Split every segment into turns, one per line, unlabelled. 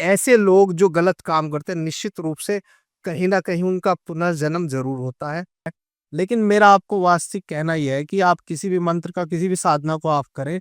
ऐसे लोग जो गलत काम करते हैं निश्चित रूप से कहीं ना कहीं उनका पुनर्जन्म जरूर होता है। लेकिन मेरा आपको वास्तविक कहना यह है कि आप किसी भी मंत्र का किसी भी साधना को आप करें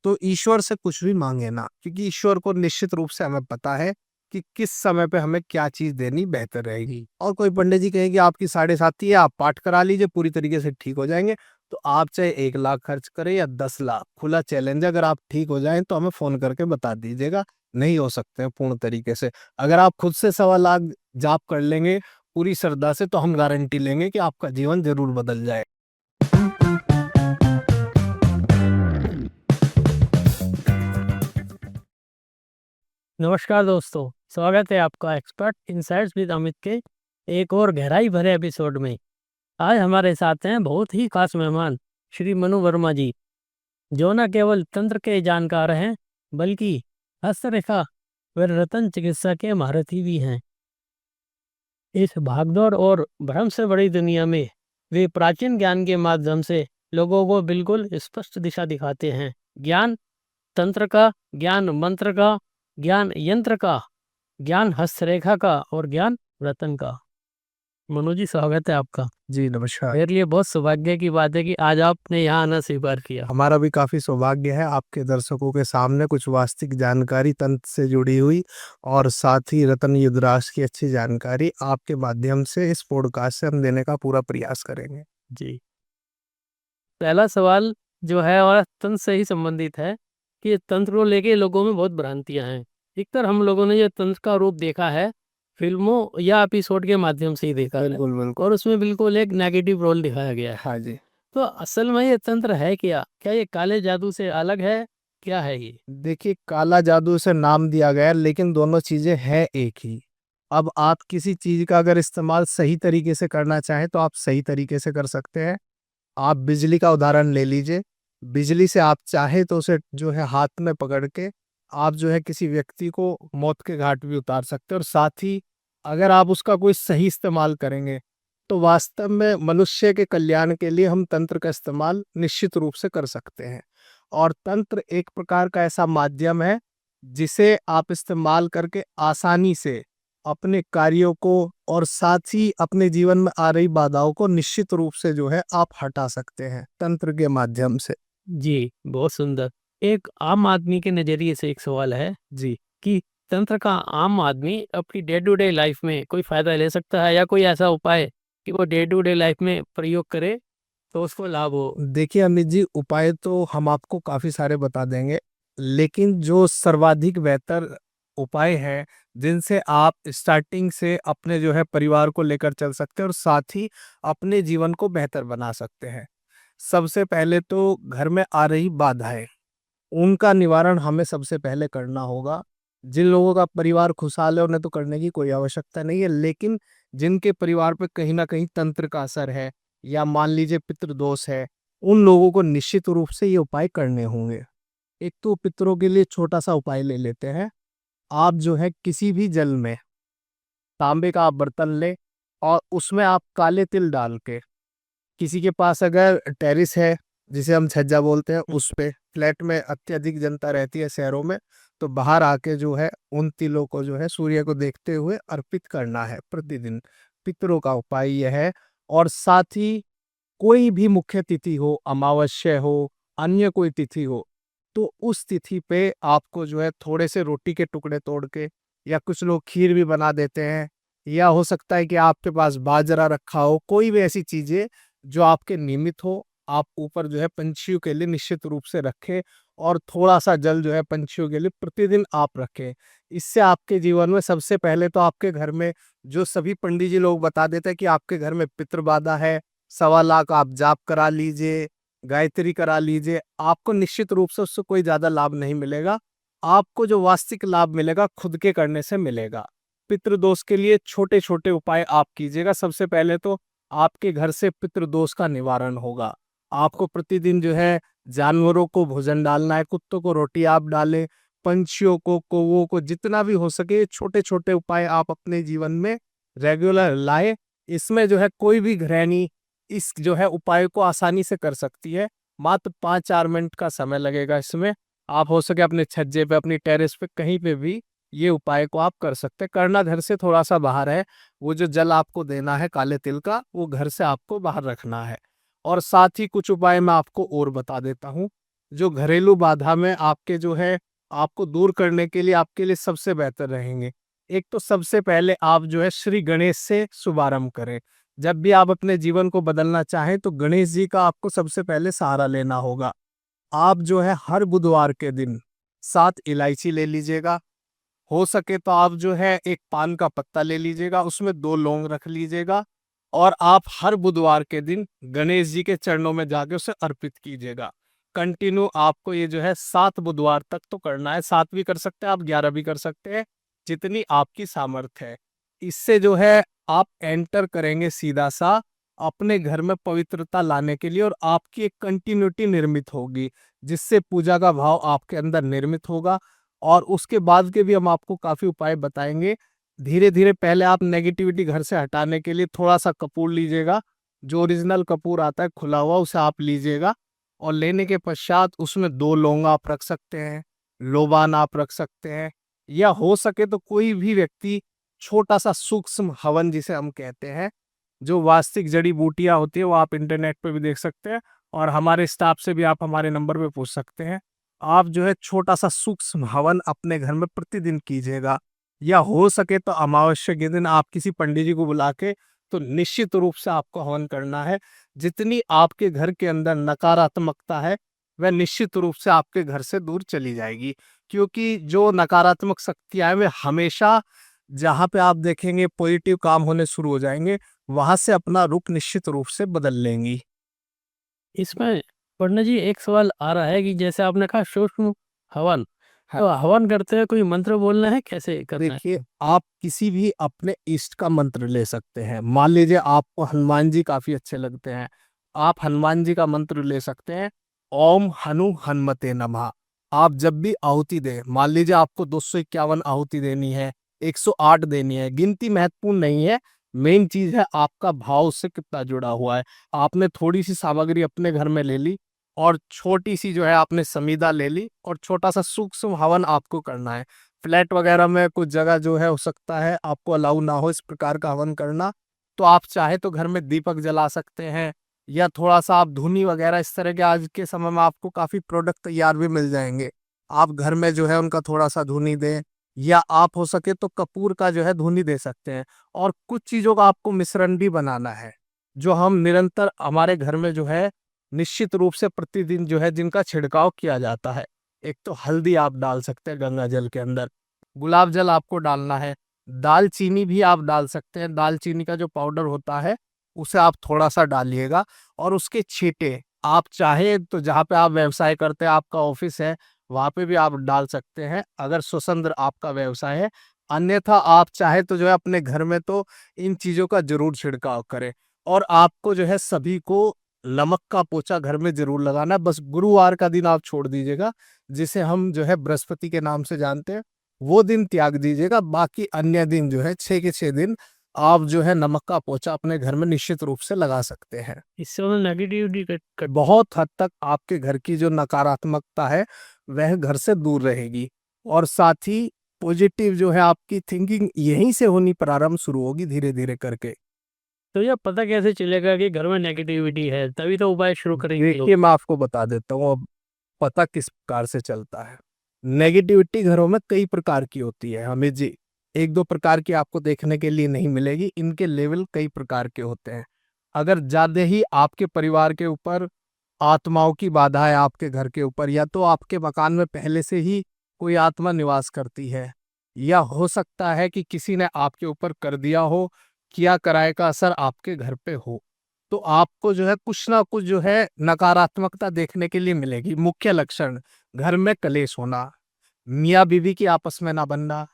तो ईश्वर से कुछ भी मांगे ना, क्योंकि ईश्वर को निश्चित रूप से हमें पता है कि किस समय पे हमें क्या चीज देनी बेहतर रहेगी। और कोई पंडित जी कहें कि आपकी 7.5 है, आप पाठ करा लीजिए पूरी तरीके से ठीक हो जाएंगे, तो आप चाहे 1 लाख खर्च करें या 10 लाख, खुला चैलेंज है। अगर आप ठीक हो जाएं तो हमें फोन करके बता दीजिएगा। नहीं हो सकते हैं पूर्ण तरीके से, अगर आप खुद से 1.25 लाख जाप कर लेंगे पूरी श्रद्धा से, तो हम गारंटी लेंगे कि आपका जीवन जरूर बदल जाए।
नमस्कार दोस्तों, स्वागत है आपका एक्सपर्ट इनसाइट्स विद अमित के एक और गहराई भरे एपिसोड में। आज हमारे साथ हैं बहुत ही खास मेहमान श्री मनु वर्मा जी, जो न केवल तंत्र के जानकार हैं बल्कि हस्तरेखा व रतन चिकित्सा के महारथी भी हैं। इस भागदौड़ और भ्रम से बड़ी दुनिया में वे प्राचीन ज्ञान के माध्यम से लोगों को बिल्कुल स्पष्ट दिशा दिखाते हैं। ज्ञान तंत्र का, ज्ञान मंत्र का, ज्ञान यंत्र का, ज्ञान हस्तरेखा का और ज्ञान रतन का। मनु जी, स्वागत है आपका।
जी नमस्कार।
मेरे लिए बहुत सौभाग्य की बात है कि आज आपने यहाँ आना स्वीकार किया।
हमारा भी काफी सौभाग्य है आपके दर्शकों के सामने कुछ वास्तविक जानकारी तंत्र से जुड़ी हुई और साथ ही रतन युद्राज की अच्छी जानकारी आपके माध्यम से इस पॉडकास्ट से हम देने का पूरा प्रयास करेंगे।
जी, पहला सवाल जो है और तंत्र से ही संबंधित है कि तंत्र को लेके लोगों में बहुत भ्रांतियां हैं। अधिकतर हम लोगों ने ये तंत्र का रूप देखा है फिल्मों या एपिसोड के माध्यम से ही देखा है,
बिल्कुल बिल्कुल।
और उसमें बिल्कुल एक नेगेटिव रोल दिखाया गया है।
हाँ जी।
तो असल में ये तंत्र है क्या? क्या ये काले जादू से अलग है? क्या है ये?
देखिए, काला जादू से नाम दिया गया है, लेकिन दोनों चीजें हैं एक ही। अब आप किसी चीज का अगर इस्तेमाल सही तरीके से करना चाहें तो आप सही तरीके से कर सकते हैं। आप बिजली का उदाहरण ले लीजिए। बिजली से आप चाहे तो उसे जो है हाथ में पकड़ के आप जो है किसी व्यक्ति को मौत के घाट भी उतार सकते हैं। और साथ ही अगर आप उसका कोई सही इस्तेमाल करेंगे तो वास्तव में मनुष्य के कल्याण के लिए हम तंत्र का इस्तेमाल निश्चित रूप से कर सकते हैं। और तंत्र एक प्रकार का ऐसा माध्यम है जिसे आप इस्तेमाल करके आसानी से अपने कार्यों को और साथ ही अपने जीवन में आ रही बाधाओं को निश्चित रूप से जो है आप हटा सकते हैं तंत्र के माध्यम से।
जी, बहुत सुंदर। एक आम आदमी के नजरिए से एक सवाल है
जी।
कि तंत्र का आम आदमी अपनी डे टू डे लाइफ में कोई फायदा ले सकता है या कोई ऐसा उपाय कि वो डे टू डे लाइफ में प्रयोग करे तो उसको लाभ हो?
देखिए अमित जी, उपाय तो हम आपको काफी सारे बता देंगे, लेकिन जो सर्वाधिक बेहतर उपाय है जिनसे आप स्टार्टिंग से अपने जो है परिवार को लेकर चल सकते हैं और साथ ही अपने जीवन को बेहतर बना सकते हैं। सबसे पहले तो घर में आ रही बाधाएं, उनका निवारण हमें सबसे पहले करना होगा। जिन लोगों का परिवार खुशहाल है उन्हें तो करने की कोई आवश्यकता नहीं है, लेकिन जिनके परिवार पे कहीं ना कहीं तंत्र का असर है या मान लीजिए पितृदोष है, उन लोगों को निश्चित रूप से ये उपाय करने होंगे। एक तो पितरों के लिए छोटा सा उपाय ले लेते हैं। आप जो है किसी भी जल में तांबे का आप बर्तन ले और उसमें आप काले तिल डाल के, किसी के पास अगर टेरिस है जिसे हम छज्जा बोलते हैं, उस पे फ्लैट में अत्यधिक जनता रहती है शहरों में, तो बाहर आके जो है उन तिलों को जो है सूर्य को देखते हुए अर्पित करना है प्रतिदिन। पितरों का उपाय यह है। और साथ ही कोई भी मुख्य तिथि हो, अमावस्या हो, अन्य कोई तिथि हो, तो उस तिथि पे आपको जो है थोड़े से रोटी के टुकड़े तोड़ के, या कुछ लोग खीर भी बना देते हैं, या हो सकता है कि आपके पास बाजरा रखा हो, कोई भी ऐसी चीजें जो आपके नियमित हो, आप ऊपर जो है पंछियों के लिए निश्चित रूप से रखें। और थोड़ा सा जल जो है पंछियों के लिए प्रतिदिन आप रखें। इससे आपके जीवन में सबसे पहले तो आपके घर में, जो सभी पंडित जी लोग बता देते हैं कि आपके घर में पितृबाधा है, 1.25 लाख आप जाप करा लीजिए, गायत्री करा लीजिए, आपको निश्चित रूप से उससे कोई ज्यादा लाभ नहीं मिलेगा। आपको जो वास्तविक लाभ मिलेगा खुद के करने से मिलेगा। पितृदोष के लिए छोटे छोटे उपाय आप कीजिएगा। सबसे पहले तो आपके घर से पितृदोष का निवारण होगा। आपको प्रतिदिन जो है जानवरों को भोजन डालना है, कुत्तों को रोटी आप डालें, पंछियों को, कौवों को, जितना भी हो सके छोटे छोटे उपाय आप अपने जीवन में रेगुलर लाए। इसमें जो है कोई भी गृहिणी इस जो है उपाय को आसानी से कर सकती है। मात्र 5-4 मिनट का समय लगेगा इसमें। आप हो सके अपने छज्जे पे, अपनी टेरेस पे, कहीं पे भी ये उपाय को आप कर सकते हैं। करना घर से थोड़ा सा बाहर है। वो जो जल आपको देना है काले तिल का, वो घर से आपको बाहर रखना है। और साथ ही कुछ उपाय मैं आपको और बता देता हूँ, जो घरेलू बाधा में आपके जो है आपको दूर करने के लिए आपके लिए सबसे बेहतर रहेंगे। एक तो सबसे पहले आप जो है श्री गणेश से शुभारंभ करें। जब भी आप अपने जीवन को बदलना चाहें तो गणेश जी का आपको सबसे पहले सहारा लेना होगा। आप जो है हर बुधवार के दिन 7 इलायची ले लीजिएगा। हो सके तो आप जो है एक पान का पत्ता ले लीजिएगा, उसमें 2 लौंग रख लीजिएगा और आप हर बुधवार के दिन गणेश जी के चरणों में जाके उसे अर्पित कीजिएगा। कंटिन्यू आपको ये जो है 7 बुधवार तक तो करना है। 7 भी कर सकते हैं आप, 11 भी कर सकते हैं, जितनी आपकी सामर्थ्य है। इससे जो है आप एंटर करेंगे सीधा सा अपने घर में पवित्रता लाने के लिए और आपकी एक कंटिन्यूटी निर्मित होगी, जिससे पूजा का भाव आपके अंदर निर्मित होगा। और उसके बाद के भी हम आपको काफी उपाय बताएंगे। धीरे धीरे पहले आप नेगेटिविटी घर से हटाने के लिए थोड़ा सा कपूर लीजिएगा। जो ओरिजिनल कपूर आता है खुला हुआ, उसे आप लीजिएगा और लेने के पश्चात उसमें 2 लौंग आप रख सकते हैं, लोबान आप रख सकते हैं, या हो सके तो कोई भी व्यक्ति छोटा सा सूक्ष्म हवन जिसे हम कहते हैं, जो वास्तविक जड़ी बूटियां होती है, वो आप इंटरनेट पे भी देख सकते हैं और हमारे स्टाफ से भी आप हमारे नंबर पे पूछ सकते हैं। आप जो है छोटा सा सूक्ष्म हवन अपने घर में प्रतिदिन कीजिएगा, या हो सके तो अमावस्या के दिन आप किसी पंडित जी को बुला के तो निश्चित रूप से आपको हवन करना है। जितनी आपके घर के अंदर नकारात्मकता है वह निश्चित रूप से आपके घर से दूर चली जाएगी, क्योंकि जो नकारात्मक शक्तियां हैं वे हमेशा जहां पे आप देखेंगे पॉजिटिव काम होने शुरू हो जाएंगे, वहां से अपना रुख निश्चित रूप से बदल लेंगी।
इसमें पंडित जी एक सवाल आ रहा है कि जैसे आपने कहा सूक्ष्म हवन,
हाँ।
तो हवन करते हुए कोई मंत्र बोलना है, कैसे करना है?
देखिए, आप किसी भी अपने इष्ट का मंत्र ले सकते हैं। मान लीजिए आपको हनुमान जी काफी अच्छे लगते हैं, आप हनुमान जी का मंत्र ले सकते हैं, ओम हनु हनुमते नमः। आप जब भी आहुति दें, मान लीजिए आपको 251 आहुति देनी है, 108 देनी है, गिनती महत्वपूर्ण नहीं है। मेन चीज है आपका भाव उससे कितना जुड़ा हुआ है। आपने थोड़ी सी सामग्री अपने घर में ले ली और छोटी सी जो है आपने समीदा ले ली और छोटा सा सूक्ष्म हवन आपको करना है। फ्लैट वगैरह में कुछ जगह जो है हो सकता है आपको अलाउ ना हो इस प्रकार का हवन करना, तो आप चाहे तो घर में दीपक जला सकते हैं, या थोड़ा सा आप धूनी वगैरह इस तरह के आज के समय में आपको काफी प्रोडक्ट तैयार भी मिल जाएंगे, आप घर में जो है उनका थोड़ा सा धूनी दें, या आप हो सके तो कपूर का जो है धूनी दे सकते हैं। और कुछ चीजों का आपको मिश्रण भी बनाना है, जो हम निरंतर हमारे घर में जो है निश्चित रूप से प्रतिदिन जो है जिनका छिड़काव किया जाता है। एक तो हल्दी आप डाल सकते हैं गंगा जल के अंदर, गुलाब जल आपको डालना है, दालचीनी भी आप डाल सकते हैं। दालचीनी का जो पाउडर होता है उसे आप थोड़ा सा डालिएगा, और उसके छींटे आप चाहे तो जहाँ पे आप व्यवसाय करते हैं, आपका ऑफिस है, वहां पे भी आप डाल सकते हैं अगर स्वतंत्र आपका व्यवसाय है। अन्यथा आप चाहे तो जो है अपने घर में तो इन चीजों का जरूर छिड़काव करें। और आपको जो है सभी को नमक का पोछा घर में जरूर लगाना है। बस गुरुवार का दिन आप छोड़ दीजिएगा, जिसे हम जो है बृहस्पति के नाम से जानते हैं, वो दिन त्याग दीजिएगा। बाकी अन्य दिन जो है 6 के 6 दिन आप जो है नमक का पोछा अपने घर में निश्चित रूप से लगा सकते हैं।
इससे मतलब नेगेटिविटी
बहुत हद तक आपके घर की जो नकारात्मकता है वह घर से दूर रहेगी, और साथ ही पॉजिटिव जो है आपकी थिंकिंग यहीं से होनी प्रारंभ शुरू होगी धीरे धीरे करके।
तो यह पता कैसे चलेगा कि घर में नेगेटिविटी है? तभी तो उपाय शुरू करेंगे लोग।
देखिए, मैं आपको बता देता हूँ अब पता किस प्रकार से चलता है। नेगेटिविटी घरों में कई प्रकार की होती है हमें जी, एक दो प्रकार की आपको देखने के लिए नहीं मिलेगी, इनके लेवल कई प्रकार के होते हैं। अगर ज्यादा ही आपके परिवार के ऊपर आत्माओं की बाधा है आपके घर के ऊपर, या तो आपके मकान में पहले से ही कोई आत्मा निवास करती है, या हो सकता है कि किसी ने आपके ऊपर कर दिया हो, किया कराए का असर आपके घर पे हो, तो आपको जो है कुछ ना कुछ जो है नकारात्मकता देखने के लिए मिलेगी। मुख्य लक्षण: घर में कलेश होना, मियाँ बीवी की आपस में ना बनना,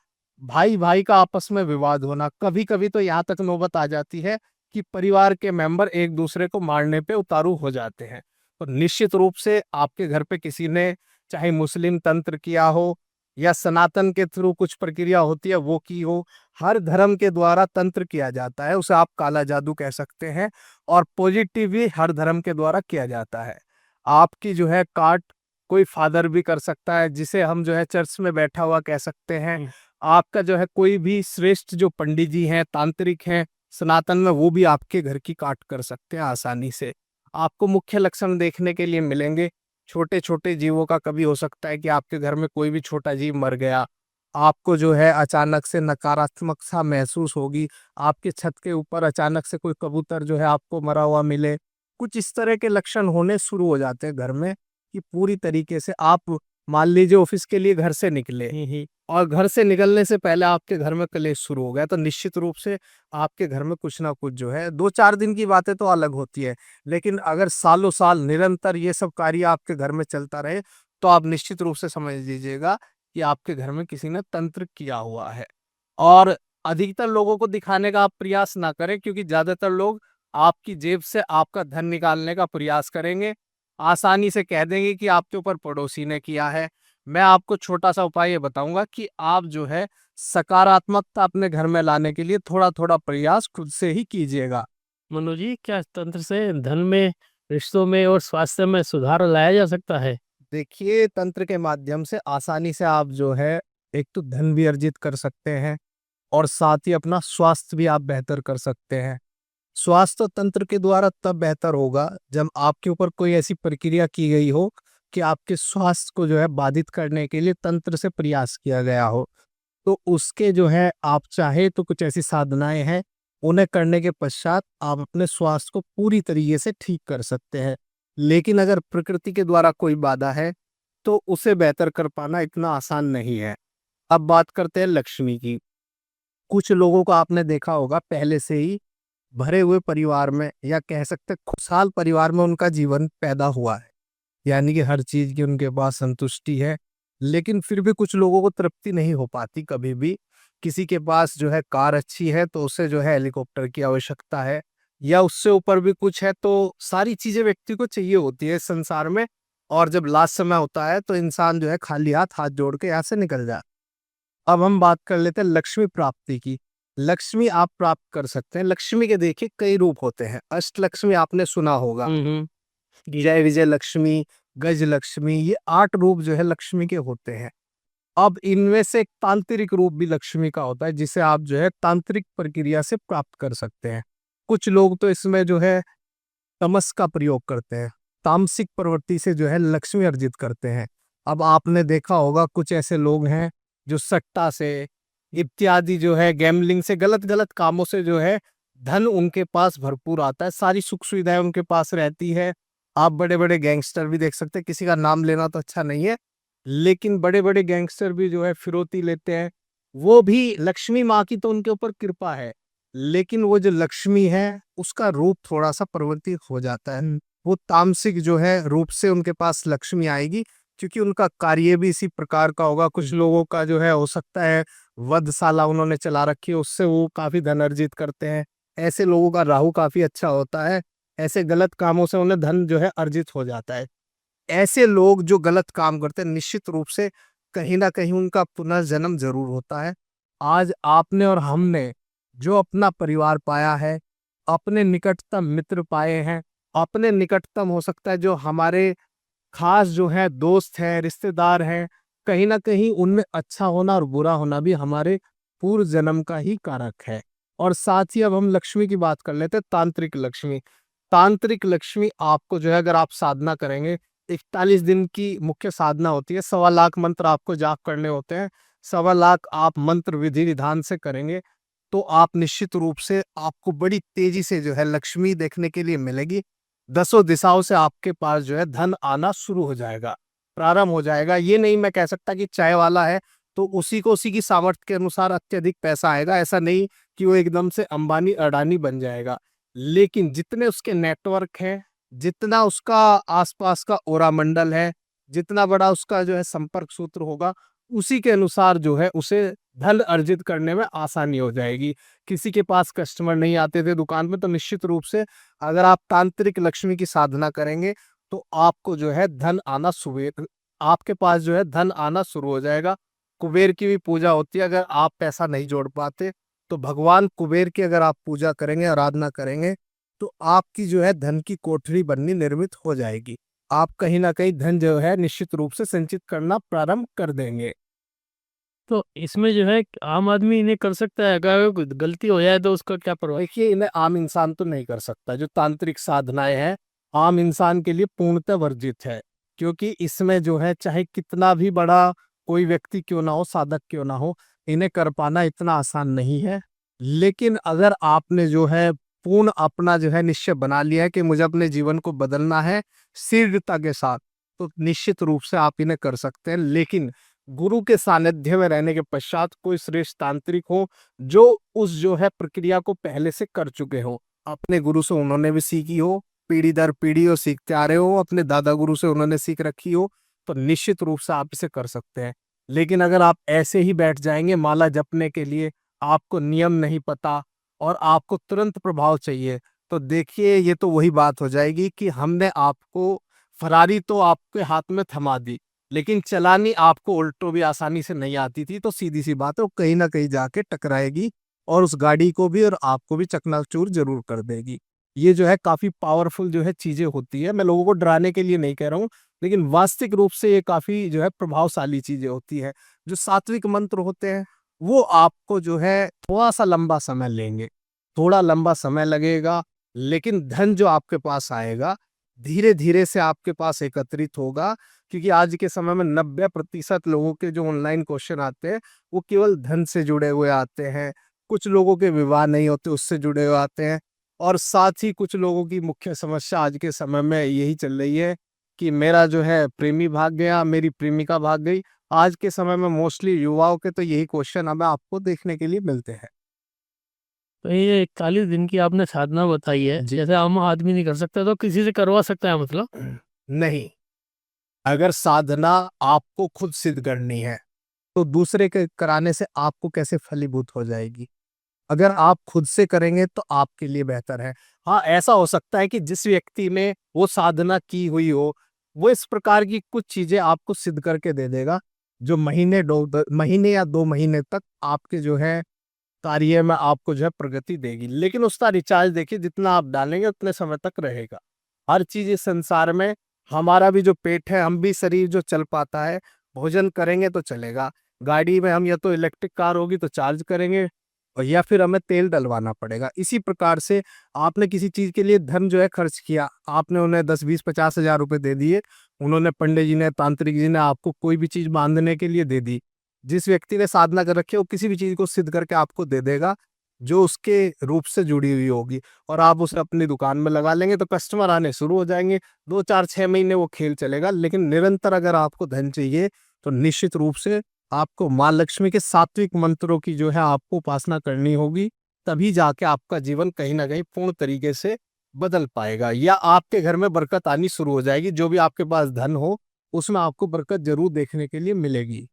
भाई भाई का आपस में विवाद होना, कभी कभी तो यहाँ तक नौबत आ जाती है कि परिवार के मेंबर एक दूसरे को मारने पे उतारू हो जाते हैं। तो निश्चित रूप से आपके घर पे किसी ने चाहे मुस्लिम तंत्र किया हो या सनातन के थ्रू कुछ प्रक्रिया होती है वो की हो, हर धर्म के द्वारा तंत्र किया जाता है, उसे आप काला जादू कह सकते हैं। और पॉजिटिव भी हर धर्म के द्वारा किया जाता है। आपकी जो है काट कोई फादर भी कर सकता है, जिसे हम जो है चर्च में बैठा हुआ कह सकते हैं। आपका जो है कोई भी श्रेष्ठ जो पंडित जी हैं, तांत्रिक हैं सनातन में, वो भी आपके घर की काट कर सकते हैं आसानी से। आपको मुख्य लक्षण देखने के लिए मिलेंगे। छोटे-छोटे जीवों का कभी हो सकता है कि आपके घर में कोई भी छोटा जीव मर गया, आपको जो है अचानक से नकारात्मकता महसूस होगी। आपके छत के ऊपर अचानक से कोई कबूतर जो है आपको मरा हुआ मिले। कुछ इस तरह के लक्षण होने शुरू हो जाते हैं घर में कि पूरी तरीके से आप मान लीजिए ऑफिस के लिए घर से निकले और घर से निकलने से पहले आपके घर में कलेश शुरू हो गया, तो निश्चित रूप से आपके घर में कुछ ना कुछ जो है 2-4 दिन की बातें तो अलग होती है, लेकिन अगर सालों साल निरंतर ये सब कार्य आपके घर में चलता रहे, तो आप निश्चित रूप से समझ लीजिएगा कि आपके घर में किसी ने तंत्र किया हुआ है। और अधिकतर लोगों को दिखाने का आप प्रयास ना करें, क्योंकि ज़्यादातर लोग आपकी जेब से आपका धन निकालने का प्रयास करेंगे। आसानी से कह देंगे कि आपके ऊपर पड़ोसी ने किया है। मैं आपको छोटा-सा उपाय ये बताऊँगा कि आप जो है सकारात्मकता अपने घर में लाने के लिए थोड़ा-थोड़ा प्रयास खुद से ही कीजिएगा।
मनु जी, क्या तंत्र से धन में, रिश्तों में और स्वास्थ्य में सुधार लाया जा सकता है?
देखिए, तंत्र के माध्यम से आसानी से आप जो है एक तो धन भी अर्जित कर सकते हैं और साथ ही अपना स्वास्थ्य भी आप बेहतर कर सकते हैं। स्वास्थ्य तंत्र के द्वारा तब बेहतर होगा जब आपके ऊपर कोई ऐसी प्रक्रिया की गई हो कि आपके स्वास्थ्य को जो है बाधित करने के लिए तंत्र से प्रयास किया गया हो। तो उसके जो है आप चाहे तो कुछ ऐसी साधनाएँ हैं, उन्हें करने के पश्चात आप अपने स्वास्थ्य को पूरी तरीके से ठीक कर सकते हैं। लेकिन अगर प्रकृति के द्वारा कोई बाधा है, तो उसे बेहतर कर पाना इतना आसान नहीं है। अब बात करते हैं लक्ष्मी की। कुछ लोगों को आपने देखा होगा पहले से ही भरे हुए परिवार में या कह सकते हैं खुशहाल परिवार में उनका जीवन पैदा हुआ है। यानी कि हर चीज़ की उनके पास संतुष्टि है, लेकिन फिर भी कुछ लोगों को तृप्ति नहीं हो पाती कभी भी। किसी के पास जो है कार अच्छी है तो उसे जो है हेलीकॉप्टर की आवश्यकता है, या उससे ऊपर भी कुछ है, तो सारी चीज़ें व्यक्ति को चाहिए होती है इस संसार में। और जब लास्ट समय होता है तो इंसान जो है खाली हाथ हाथ जोड़ के यहाँ से निकल जाता है। अब हम बात कर लेते हैं लक्ष्मी प्राप्ति की। लक्ष्मी आप प्राप्त कर सकते हैं। लक्ष्मी के देखिए कई रूप होते हैं। अष्टलक्ष्मी आपने सुना होगा। जय विजय लक्ष्मी, गज लक्ष्मी, ये 8 रूप जो है लक्ष्मी के होते हैं। अब इनमें से एक तांत्रिक रूप भी लक्ष्मी का होता है, जिसे आप जो है तांत्रिक प्रक्रिया से प्राप्त कर सकते हैं। कुछ लोग तो इसमें जो है तमस का प्रयोग करते हैं। तामसिक प्रवृत्ति से जो है लक्ष्मी अर्जित करते हैं। अब आपने देखा होगा कुछ ऐसे लोग हैं जो सट्टा से इत्यादि जो है गैम्बलिंग से गलत-गलत कामों से जो है धन उनके पास भरपूर आता है, सारी सुख-सुविधाएँ उनके पास रहती है। आप बड़े-बड़े गैंगस्टर भी देख सकते हैं, किसी का नाम लेना तो अच्छा नहीं है, लेकिन बड़े-बड़े गैंगस्टर भी जो है फिरौती लेते हैं। वो भी लक्ष्मी माँ की तो उनके ऊपर कृपा है, लेकिन वो जो लक्ष्मी है, उसका रूप थोड़ा-सा परिवर्तित हो जाता है। वो तामसिक जो है रूप से उनके पास लक्ष्मी आएगी, क्योंकि उनका कार्य भी इसी प्रकार का होगा। कुछ लोगों का जो है हो सकता है वधशाला उन्होंने चला रखी है, उससे वो काफ़ी धन अर्जित करते हैं। ऐसे लोगों का राहु काफ़ी अच्छा होता है, ऐसे गलत कामों से उन्हें धन जो है अर्जित हो जाता है। ऐसे लोग जो गलत काम करते हैं निश्चित रूप से कहीं न कहीं उनका पुनर्जन्म ज़रूर होता है। आज आपने और हमने जो अपना परिवार पाया है, अपने निकटतम मित्र पाए हैं, अपने निकटतम हो सकता है जो हमारे खास जो है दोस्त हैं, रिश्तेदार हैं, कहीं न कहीं उनमें अच्छा होना और बुरा होना भी हमारे पूर्व जन्म का ही कारक है। और साथ ही अब हम लक्ष्मी की बात कर लेते हैं, तांत्रिक लक्ष्मी। तांत्रिक लक्ष्मी आपको जो है अगर आप साधना करेंगे, 41 दिन की मुख्य साधना होती है, 1.25 लाख मंत्र आपको जाप करने होते हैं, 1.25 लाख आप मंत्र विधि-विधान से करेंगे, तो आप निश्चित रूप से आपको बड़ी तेज़ी से जो है लक्ष्मी देखने के लिए मिलेगी। दसों दिशाओं से आपके पास जो है धन आना शुरू हो जाएगा, प्रारंभ हो जाएगा। ये नहीं मैं कह सकता कि चाय वाला है तो उसी को उसी की सामर्थ्य के अनुसार अत्यधिक पैसा आएगा, ऐसा नहीं कि वो एकदम से अंबानी अडानी बन जाएगा। लेकिन जितने उसके नेटवर्क हैं, जितना उसका आसपास का ओरा मंडल है, जितना बड़ा उसका जो है संपर्क सूत्र होगा, उसी के अनुसार जो है उसे धन अर्जित करने में आसानी हो जाएगी। किसी के पास कस्टमर नहीं आते थे दुकान में, तो निश्चित रूप से अगर आप तांत्रिक लक्ष्मी की साधना करेंगे, तो आपको जो है धन आना आपके पास जो है धन आना शुरू हो जाएगा। कुबेर की भी पूजा होती है, अगर आप पैसा नहीं जोड़ पाते, तो भगवान कुबेर की अगर आप पूजा करेंगे, आराधना करेंगे, तो आपकी जो है धन की कोठरी बननी निर्मित हो जाएगी। आप कहीं न कहीं धन जो है निश्चित रूप से संचित करना प्रारंभ कर देंगे।
तो इसमें जो है आम आदमी इन्हें कर सकता है? अगर कोई गलती हो जाए तो उसका क्या प्रभाव?
देखिए, इन्हें आम इंसान तो नहीं कर सकता। जो तांत्रिक साधनाएं हैं आम इंसान के लिए पूर्णतः वर्जित है, क्योंकि इसमें जो है चाहे कितना भी बड़ा कोई व्यक्ति क्यों ना हो, साधक क्यों ना हो, इन्हें कर पाना इतना आसान नहीं है। लेकिन अगर आपने जो है पूर्ण अपना जो है निश्चय बना लिया है कि मुझे अपने जीवन को बदलना है शीघ्रता के साथ, तो निश्चित रूप से आप इन्हें कर सकते हैं। लेकिन गुरु के सानिध्य में रहने के पश्चात कोई श्रेष्ठ तांत्रिक हो जो उस जो है प्रक्रिया को पहले से कर चुके हो, अपने गुरु से उन्होंने भी सीखी हो, पीढ़ी दर पीढ़ी और सीखते आ रहे हो, अपने दादा गुरु से उन्होंने सीख रखी हो, तो निश्चित रूप से आप इसे कर सकते हैं। लेकिन अगर आप ऐसे ही बैठ जाएंगे माला जपने के लिए, आपको नियम नहीं पता और आपको तुरंत प्रभाव चाहिए, तो देखिए ये तो वही बात हो जाएगी कि हमने आपको फरारी तो आपके हाथ में थमा दी, लेकिन चलानी आपको उल्टो भी आसानी से नहीं आती थी। तो सीधी सी बात है, वो कहीं ना कहीं जाके टकराएगी और उस गाड़ी को भी और आपको भी चकनाचूर जरूर कर देगी। ये जो है काफी पावरफुल जो है चीजें होती है। मैं लोगों को डराने के लिए नहीं कह रहा हूँ, लेकिन वास्तविक रूप से ये काफी जो है प्रभावशाली चीजें होती है। जो सात्विक मंत्र होते हैं वो आपको जो है थोड़ा सा लंबा समय लेंगे, थोड़ा लंबा समय लगेगा, लेकिन धन जो आपके पास आएगा धीरे धीरे से आपके पास एकत्रित होगा। क्योंकि आज के समय में 90% लोगों के जो ऑनलाइन क्वेश्चन आते हैं वो केवल धन से जुड़े हुए आते हैं। कुछ लोगों के विवाह नहीं होते, उससे जुड़े हुए आते हैं। और साथ ही कुछ लोगों की मुख्य समस्या आज के समय में यही चल रही है कि मेरा जो है प्रेमी भाग गया, मेरी प्रेमिका भाग गई। आज के समय में मोस्टली युवाओं के तो यही क्वेश्चन हमें आपको देखने के लिए मिलते हैं।
तो ये 41 दिन की आपने साधना बताई है,
जी।
जैसे आम आदमी नहीं कर सकता तो किसी से करवा सकता है मतलब?
नहीं, अगर साधना आपको खुद सिद्ध करनी है तो दूसरे के कराने से आपको कैसे फलीभूत हो जाएगी? अगर आप खुद से करेंगे तो आपके लिए बेहतर है। हाँ, ऐसा हो सकता है कि जिस व्यक्ति ने वो साधना की हुई हो, वो इस प्रकार की कुछ चीजें आपको सिद्ध करके दे देगा, जो महीने या 2 महीने तक आपके जो है कार्य में आपको जो है प्रगति देगी। लेकिन उसका रिचार्ज देखिए, जितना आप डालेंगे उतने समय तक रहेगा। हर चीज इस संसार में, हमारा भी जो पेट है, हम भी शरीर जो चल पाता है, भोजन करेंगे तो चलेगा। गाड़ी में हम या तो इलेक्ट्रिक कार होगी तो चार्ज करेंगे और या फिर हमें तेल डलवाना पड़ेगा। इसी प्रकार से आपने किसी चीज के लिए धन जो है खर्च किया, आपने उन्हें 10, 20, 50 हजार रुपए दे दिए, उन्होंने पंडित जी ने, तांत्रिक जी ने आपको कोई भी चीज बांधने के लिए दे दी। जिस व्यक्ति ने साधना कर रखी है वो किसी भी चीज को सिद्ध करके आपको दे देगा जो उसके रूप से जुड़ी हुई होगी, और आप उसे अपनी दुकान में लगा लेंगे तो कस्टमर आने शुरू हो जाएंगे। 2, 4, 6 महीने वो खेल चलेगा। लेकिन निरंतर अगर आपको धन चाहिए तो निश्चित रूप से आपको माँ लक्ष्मी के सात्विक मंत्रों की जो है आपको उपासना करनी होगी। तभी जाके आपका जीवन कहीं ना कहीं पूर्ण तरीके से बदल पाएगा, या आपके घर में बरकत आनी शुरू हो जाएगी। जो भी आपके पास धन हो उसमें आपको बरकत जरूर देखने के लिए मिलेगी।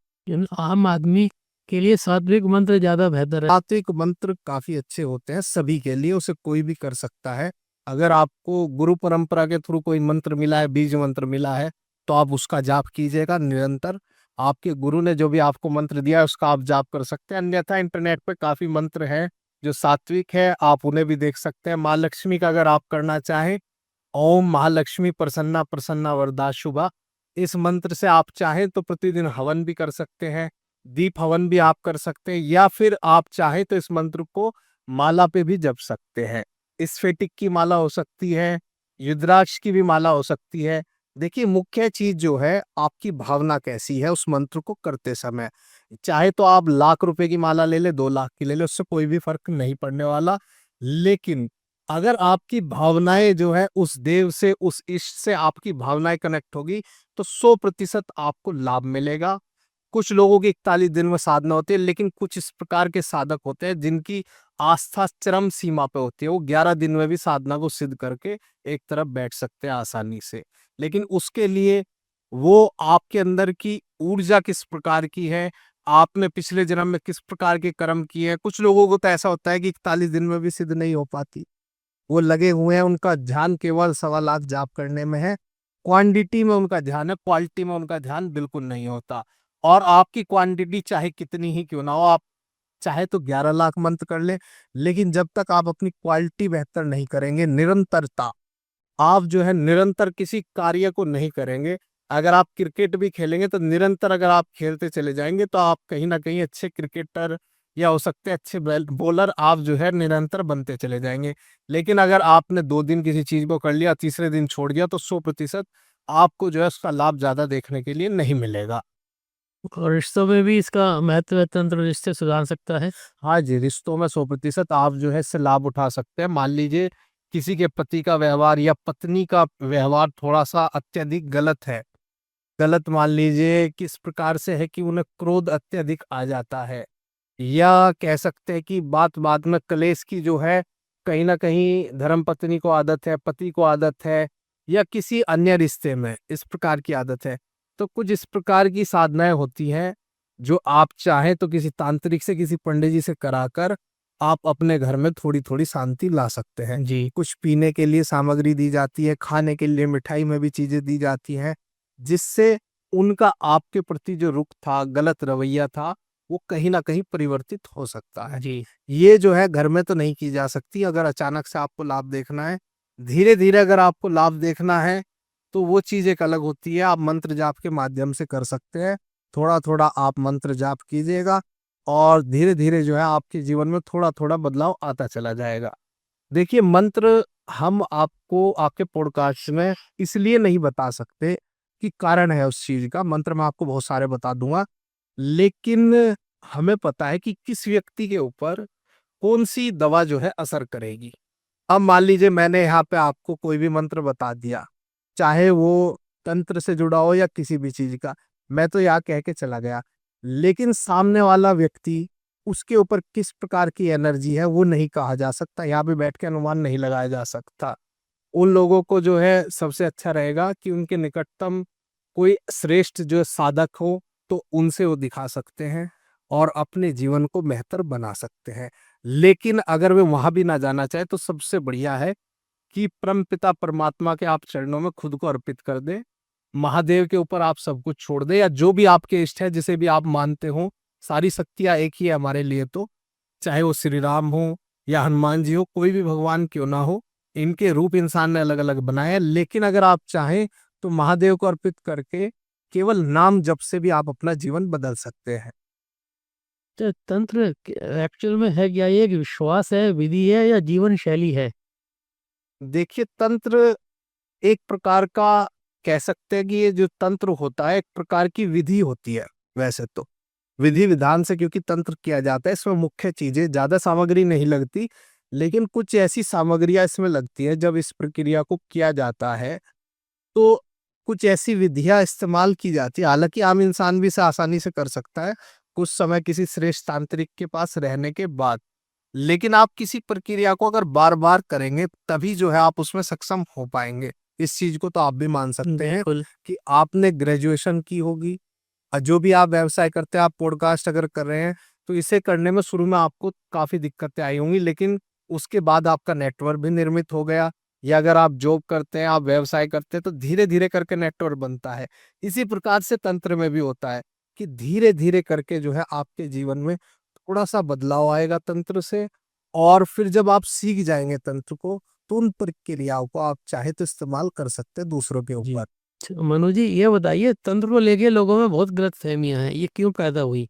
आम आदमी के लिए सात्विक मंत्र ज्यादा बेहतर है?
सात्विक मंत्र काफी अच्छे होते हैं सभी के लिए, उसे कोई भी कर सकता है। अगर आपको गुरु परंपरा के थ्रू कोई मंत्र मिला है, बीज मंत्र मिला है, तो आप उसका जाप कीजिएगा निरंतर। आपके गुरु ने जो भी आपको मंत्र दिया है उसका आप जाप कर सकते हैं। अन्यथा इंटरनेट पे काफी मंत्र हैं जो सात्विक है, आप उन्हें भी देख सकते हैं। माँ लक्ष्मी का अगर आप करना चाहें, ओम महालक्ष्मी प्रसन्ना प्रसन्ना वरदा शुभा, इस मंत्र से आप चाहें तो प्रतिदिन हवन भी कर सकते हैं, दीप हवन भी आप कर सकते हैं, या फिर आप चाहें तो इस मंत्र को माला पे भी जप सकते हैं। स्फटिक की माला हो सकती है, रुद्राक्ष की भी माला हो सकती है। देखिए, मुख्य चीज जो है आपकी भावना कैसी है उस मंत्र को करते समय। चाहे तो आप लाख रुपए की माला ले ले, 2 लाख की ले ले, उससे कोई भी फर्क नहीं पड़ने वाला। लेकिन अगर आपकी भावनाएं जो है उस देव से, उस इष्ट से आपकी भावनाएं कनेक्ट होगी, तो 100% आपको लाभ मिलेगा। कुछ लोगों की 41 दिन में साधना होती है, लेकिन कुछ इस प्रकार के साधक होते हैं जिनकी आस्था चरम सीमा पे होती है। वो 11 दिन में भी साधना को सिद्ध करके एक तरफ बैठ सकते हैं आसानी से। लेकिन उसके लिए वो आपके अंदर की ऊर्जा किस प्रकार की है, आपने पिछले जन्म में किस प्रकार के कर्म किए हैं। कुछ लोगों को तो ऐसा होता है कि 41 दिन में भी सिद्ध नहीं हो पाती, वो लगे हुए हैं, उनका ध्यान केवल 1.25 लाख जाप करने में है। क्वांटिटी में उनका ध्यान है, क्वालिटी में उनका ध्यान बिल्कुल नहीं होता। और आपकी क्वांटिटी चाहे कितनी ही क्यों ना हो, आप चाहे तो 11 लाख मंत्र कर ले, लेकिन जब तक आप अपनी क्वालिटी बेहतर नहीं करेंगे, निरंतरता, आप जो है निरंतर किसी कार्य को नहीं करेंगे, अगर आप क्रिकेट भी खेलेंगे तो निरंतर अगर आप खेलते चले जाएंगे तो आप कहीं ना कहीं अच्छे क्रिकेटर या हो सकते हैं अच्छे बॉलर आप जो है निरंतर बनते चले जाएंगे। लेकिन अगर आपने 2 दिन किसी चीज को कर लिया, तीसरे दिन छोड़ दिया, तो 100% आपको जो है उसका लाभ ज्यादा देखने के लिए नहीं मिलेगा।
और रिश्तों में भी इसका महत्व है, तंत्र रिश्ते सुधार सकता है।
हाँ जी, रिश्तों में 100% आप जो है इससे लाभ उठा सकते हैं। मान लीजिए किसी के पति का व्यवहार या पत्नी का व्यवहार थोड़ा सा अत्यधिक गलत है, गलत मान लीजिए किस प्रकार से है कि उन्हें क्रोध अत्यधिक आ जाता है, या कह सकते हैं कि बात बात में कलेश की जो है कहीं ना कहीं धर्म पत्नी को आदत है, पति को आदत है, या किसी अन्य रिश्ते में इस प्रकार की आदत है, तो कुछ इस प्रकार की साधनाएं होती हैं जो आप चाहें तो किसी तांत्रिक से, किसी पंडित जी से कराकर आप अपने घर में थोड़ी थोड़ी शांति ला सकते हैं।
जी।
कुछ पीने के लिए सामग्री दी जाती है, खाने के लिए मिठाई में भी चीजें दी जाती हैं, जिससे उनका आपके प्रति जो रुख था, गलत रवैया था, वो कहीं ना कहीं परिवर्तित हो सकता है।
जी।
ये जो है घर में तो नहीं की जा सकती। अगर अचानक से आपको लाभ देखना है, धीरे धीरे अगर आपको लाभ देखना है, तो वो चीज एक अलग होती है। आप मंत्र जाप के माध्यम से कर सकते हैं। थोड़ा थोड़ा आप मंत्र जाप कीजिएगा और धीरे धीरे जो है आपके जीवन में थोड़ा थोड़ा बदलाव आता चला जाएगा। देखिए, मंत्र हम आपको आपके पॉडकास्ट में इसलिए नहीं बता सकते कि कारण है उस चीज का। मंत्र मैं आपको बहुत सारे बता दूंगा, लेकिन हमें पता है कि किस व्यक्ति के ऊपर कौन सी दवा जो है असर करेगी। अब मान लीजिए मैंने यहाँ पे आपको कोई भी मंत्र बता दिया, चाहे वो तंत्र से जुड़ा हो या किसी भी चीज का, मैं तो यहाँ कह के चला गया, लेकिन सामने वाला व्यक्ति, उसके ऊपर किस प्रकार की एनर्जी है वो नहीं कहा जा सकता। यहाँ पे बैठ के अनुमान नहीं लगाया जा सकता। उन लोगों को जो है सबसे अच्छा रहेगा कि उनके निकटतम कोई श्रेष्ठ जो साधक हो, तो उनसे वो दिखा सकते हैं और अपने जीवन को बेहतर बना सकते हैं। लेकिन अगर वे वहां भी ना जाना चाहे तो सबसे बढ़िया है कि परमपिता परमात्मा के आप चरणों में खुद को अर्पित कर दें। महादेव के ऊपर आप सब कुछ छोड़ दें, या जो भी आपके इष्ट है, जिसे भी आप मानते हो। सारी शक्तियां एक ही है हमारे लिए, तो चाहे वो श्री राम हो या हनुमान जी हो, कोई भी भगवान क्यों ना हो, इनके रूप इंसान ने अलग अलग बनाए हैं। लेकिन अगर आप चाहें तो महादेव को अर्पित करके केवल नाम जप से भी आप अपना जीवन बदल सकते हैं।
तो तंत्र एक्चुअल में है क्या, ये एक विश्वास है, विधि है या जीवन शैली है?
देखिए, तंत्र एक प्रकार का, कह सकते हैं कि ये जो तंत्र होता है एक प्रकार की विधि होती है। वैसे तो विधि विधान से क्योंकि तंत्र किया जाता है, इसमें मुख्य चीजें, ज्यादा सामग्री नहीं लगती, लेकिन कुछ ऐसी सामग्रियां इसमें लगती है। जब इस प्रक्रिया को किया जाता है तो कुछ ऐसी विधियां इस्तेमाल की जाती है। हालांकि आम इंसान भी इसे आसानी से कर सकता है कुछ समय किसी श्रेष्ठ तांत्रिक के पास रहने के बाद। लेकिन आप किसी प्रक्रिया को अगर बार बार करेंगे तभी जो है आप उसमें सक्षम हो पाएंगे। इस चीज को तो आप भी मान सकते हैं
बिल्कुल।
कि आपने ग्रेजुएशन की होगी, और जो भी आप व्यवसाय करते हैं, आप पॉडकास्ट अगर कर रहे हैं, तो इसे करने में शुरू में आपको काफी दिक्कतें आई होंगी, लेकिन उसके बाद आपका नेटवर्क भी निर्मित हो गया। या अगर आप जॉब करते हैं, आप व्यवसाय करते हैं, तो धीरे धीरे करके नेटवर्क बनता है। इसी प्रकार से तंत्र में भी होता है कि धीरे धीरे करके जो है आपके जीवन में थोड़ा सा बदलाव आएगा तंत्र से। और फिर जब आप सीख जाएंगे तंत्र को, तो उन प्रक्रियाओं को आप चाहे तो इस्तेमाल कर सकते हैं दूसरों के
जी।
ऊपर।
अच्छा, मनु जी ये बताइए, तंत्र को लेके लोगों में बहुत गलतफहमियां हैं, ये क्यों पैदा हुई?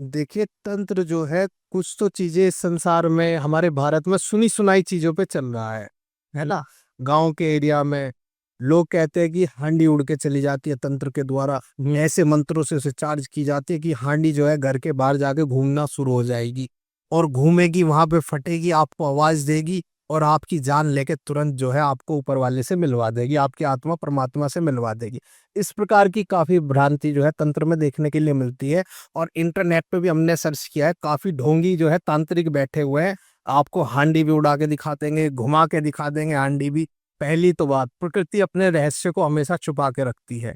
देखिए, तंत्र जो है, कुछ तो चीजें इस संसार में, हमारे भारत में सुनी सुनाई चीजों पे चल रहा है ना। गांव के एरिया में लोग कहते हैं कि हांडी उड़ के चली जाती है तंत्र के द्वारा। ऐसे मंत्रों से उसे चार्ज की जाती है कि हांडी जो है घर के बाहर जाके घूमना शुरू हो जाएगी, और घूमेगी, वहां पे फटेगी, आपको आवाज देगी, और आपकी जान लेके तुरंत जो है आपको ऊपर वाले से मिलवा देगी, आपकी आत्मा परमात्मा से मिलवा देगी। इस प्रकार की काफी भ्रांति जो है तंत्र में देखने के लिए मिलती है। और इंटरनेट पे भी हमने सर्च किया है, काफी ढोंगी जो है तांत्रिक बैठे हुए हैं, आपको हांडी भी उड़ा के दिखा देंगे, घुमा के दिखा देंगे हांडी भी। पहली तो बात, प्रकृति अपने रहस्य को हमेशा छुपा के रखती है।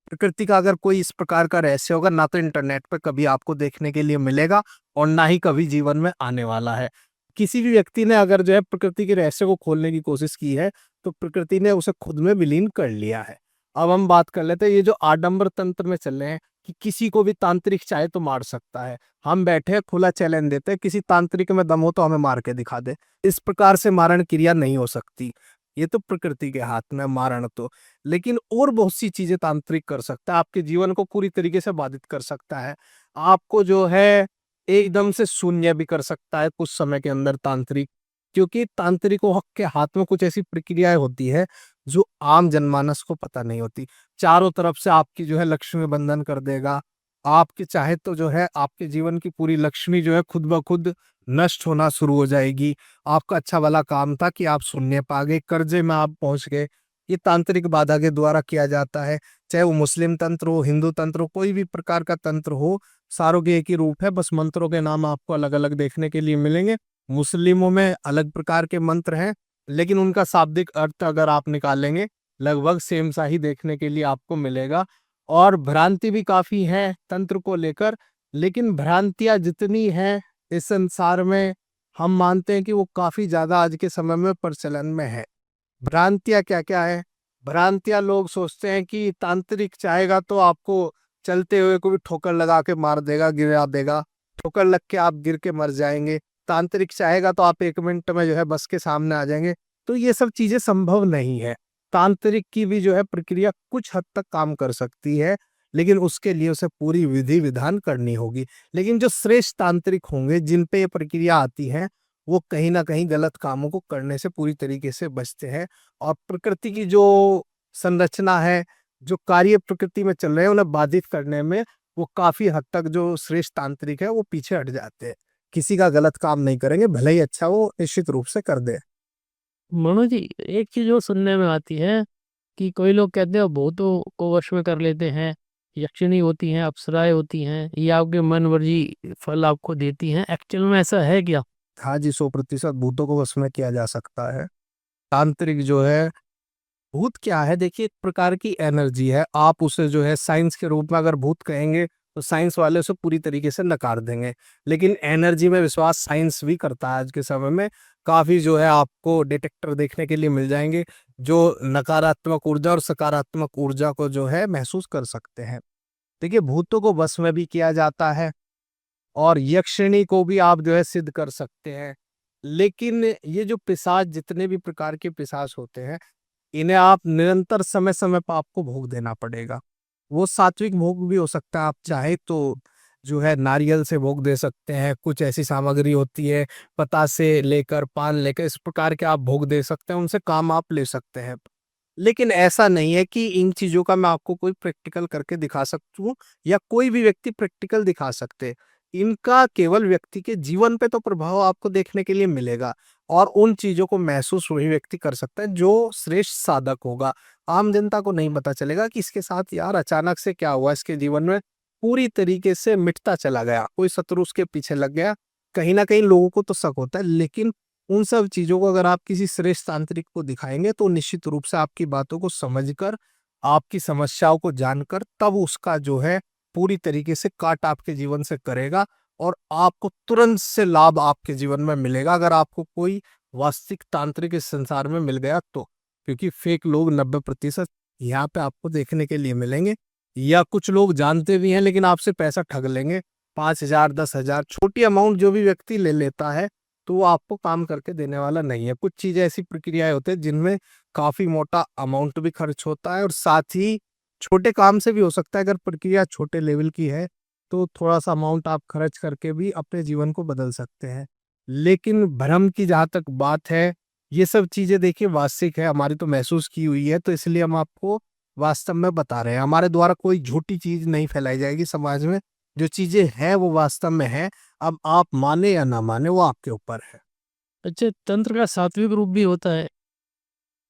प्रकृति का अगर कोई इस प्रकार का रहस्य होगा, ना तो इंटरनेट पे कभी आपको देखने के लिए मिलेगा, और ना ही कभी जीवन में आने वाला है। किसी भी व्यक्ति ने अगर जो है प्रकृति के रहस्य को खोलने की कोशिश की है, तो प्रकृति ने उसे खुद में विलीन कर लिया है। अब हम बात कर लेते हैं, ये जो आडंबर तंत्र में चल रहे हैं कि किसी को भी तांत्रिक चाहे तो मार सकता है, हम बैठे खुला चैलेंज देते हैं, किसी तांत्रिक में दम हो तो हमें मार के दिखा दे। इस प्रकार से मारण क्रिया नहीं हो सकती। ये तो प्रकृति के हाथ में मारण तो। लेकिन और बहुत सी चीजें तांत्रिक कर सकता है, आपके जीवन को पूरी तरीके से बाधित कर सकता है, आपको जो है एकदम से शून्य भी कर सकता है कुछ समय के अंदर तांत्रिक। क्योंकि तांत्रिकों के हाथ में कुछ ऐसी प्रक्रियाएं होती है जो आम जनमानस को पता नहीं होती। चारों तरफ से आपकी जो है लक्ष्मी बंधन कर देगा, आपके चाहे तो जो है आपके जीवन की पूरी लक्ष्मी जो है खुद ब खुद नष्ट होना शुरू हो जाएगी। आपका अच्छा वाला काम था कि आप शून्य पा गए, कर्जे में आप पहुंच गए। ये तांत्रिक बाधा के द्वारा किया जाता है, चाहे वो मुस्लिम तंत्र हो, हिंदू तंत्र हो, कोई भी प्रकार का तंत्र हो, सारों के एक ही रूप है, बस मंत्रों के नाम आपको अलग अलग देखने के लिए मिलेंगे। मुस्लिमों में अलग प्रकार के मंत्र हैं, लेकिन उनका शाब्दिक अर्थ अगर आप निकालेंगे लगभग सेम सा ही देखने के लिए आपको मिलेगा। और भ्रांति भी काफी है तंत्र को लेकर, लेकिन भ्रांतियां जितनी हैं इस संसार में, हम मानते हैं कि वो काफी ज्यादा आज के समय में प्रचलन में है। भ्रांतियां क्या क्या है? भ्रांतियां लोग सोचते हैं कि तांत्रिक चाहेगा तो आपको चलते हुए को भी ठोकर लगा के मार देगा, गिरा देगा, ठोकर लग के आप गिर के मर जाएंगे। तांत्रिक चाहेगा तो आप 1 मिनट में जो है बस के सामने आ जाएंगे। तो ये सब चीजें संभव नहीं है। तांत्रिक की भी जो है प्रक्रिया कुछ हद तक काम कर सकती है, लेकिन उसके लिए उसे पूरी विधि विधान करनी होगी। लेकिन जो श्रेष्ठ तांत्रिक होंगे जिन पे ये प्रक्रिया आती है, वो कहीं ना कहीं गलत कामों को करने से पूरी तरीके से बचते हैं। और प्रकृति की जो संरचना है, जो कार्य प्रकृति में चल रहे हैं, उन्हें बाधित करने में वो काफी हद तक जो श्रेष्ठ तांत्रिक है वो पीछे हट जाते हैं। किसी का गलत काम नहीं करेंगे, भले ही अच्छा वो निश्चित रूप से कर दे।
मनु जी, एक चीज जो सुनने में आती है कि कोई लोग कहते हैं भूतों को वश में कर लेते हैं, यक्षिणी होती हैं, अप्सराएं होती हैं, ये आपके मन मर्जी फल आपको देती हैं। एक्चुअल में ऐसा है क्या?
हाँ जी, 100% भूतों को वश में किया जा सकता है। तांत्रिक जो है, भूत क्या है, देखिए एक प्रकार की एनर्जी है। आप उसे जो है साइंस के रूप में अगर भूत कहेंगे तो साइंस वाले उसे पूरी तरीके से नकार देंगे। लेकिन एनर्जी में विश्वास साइंस भी करता है। आज के समय में काफी जो है आपको डिटेक्टर देखने के लिए मिल जाएंगे जो नकारात्मक ऊर्जा और सकारात्मक ऊर्जा को जो है महसूस कर सकते हैं। देखिए भूतों को वश में भी किया जाता है और यक्षिणी को भी आप जो है सिद्ध कर सकते हैं। लेकिन ये जो पिशाच, जितने भी प्रकार के पिशाच होते हैं, इन्हें आप निरंतर समय समय पर आपको भोग देना पड़ेगा। वो सात्विक भोग भी हो सकता है, आप चाहे तो जो है नारियल से भोग दे सकते हैं। कुछ ऐसी सामग्री होती है, पता से लेकर पान लेकर इस प्रकार के आप भोग दे सकते हैं, उनसे काम आप ले सकते हैं। लेकिन ऐसा नहीं है कि इन चीजों का मैं आपको कोई प्रैक्टिकल करके दिखा सकता हूँ या कोई भी व्यक्ति प्रैक्टिकल दिखा सकते। इनका केवल व्यक्ति के जीवन पे तो प्रभाव आपको देखने के लिए मिलेगा, और उन चीजों को महसूस वही व्यक्ति कर सकता है जो श्रेष्ठ साधक होगा। आम जनता को नहीं पता चलेगा कि इसके साथ यार अचानक से क्या हुआ, इसके जीवन में पूरी तरीके से मिटता चला गया, कोई शत्रु उसके पीछे लग गया। कहीं ना कहीं लोगों को तो शक होता है, लेकिन उन सब चीजों को अगर आप किसी श्रेष्ठ तांत्रिक को दिखाएंगे तो निश्चित रूप से आपकी बातों को समझकर, आपकी समस्याओं को जानकर, तब उसका जो है पूरी तरीके से काट आपके जीवन से करेगा और आपको तुरंत से लाभ आपके जीवन में मिलेगा, अगर आपको कोई वास्तविक तांत्रिक इस संसार में मिल गया तो। क्योंकि फेक लोग 90% यहाँ पे आपको देखने के लिए मिलेंगे, या कुछ लोग जानते भी हैं लेकिन आपसे पैसा ठग लेंगे। 5,000 10,000 छोटी अमाउंट जो भी व्यक्ति ले लेता है तो वो आपको काम करके देने वाला नहीं है। कुछ चीजें ऐसी प्रक्रियाएं होती है जिनमें काफी मोटा अमाउंट भी खर्च होता है, और साथ ही छोटे काम से भी हो सकता है। अगर प्रक्रिया छोटे लेवल की है तो थोड़ा सा अमाउंट आप खर्च करके भी अपने जीवन को बदल सकते हैं। लेकिन भ्रम की जहां तक बात है, ये सब चीजें देखिए वास्तविक है, हमारी तो महसूस की हुई है, तो इसलिए हम आपको वास्तव में बता रहे हैं। हमारे द्वारा कोई झूठी चीज नहीं फैलाई जाएगी समाज में। जो चीजें हैं वो वास्तव में है। अब आप माने या ना माने वो आपके ऊपर है।
अच्छा, तंत्र का सात्विक रूप भी होता है?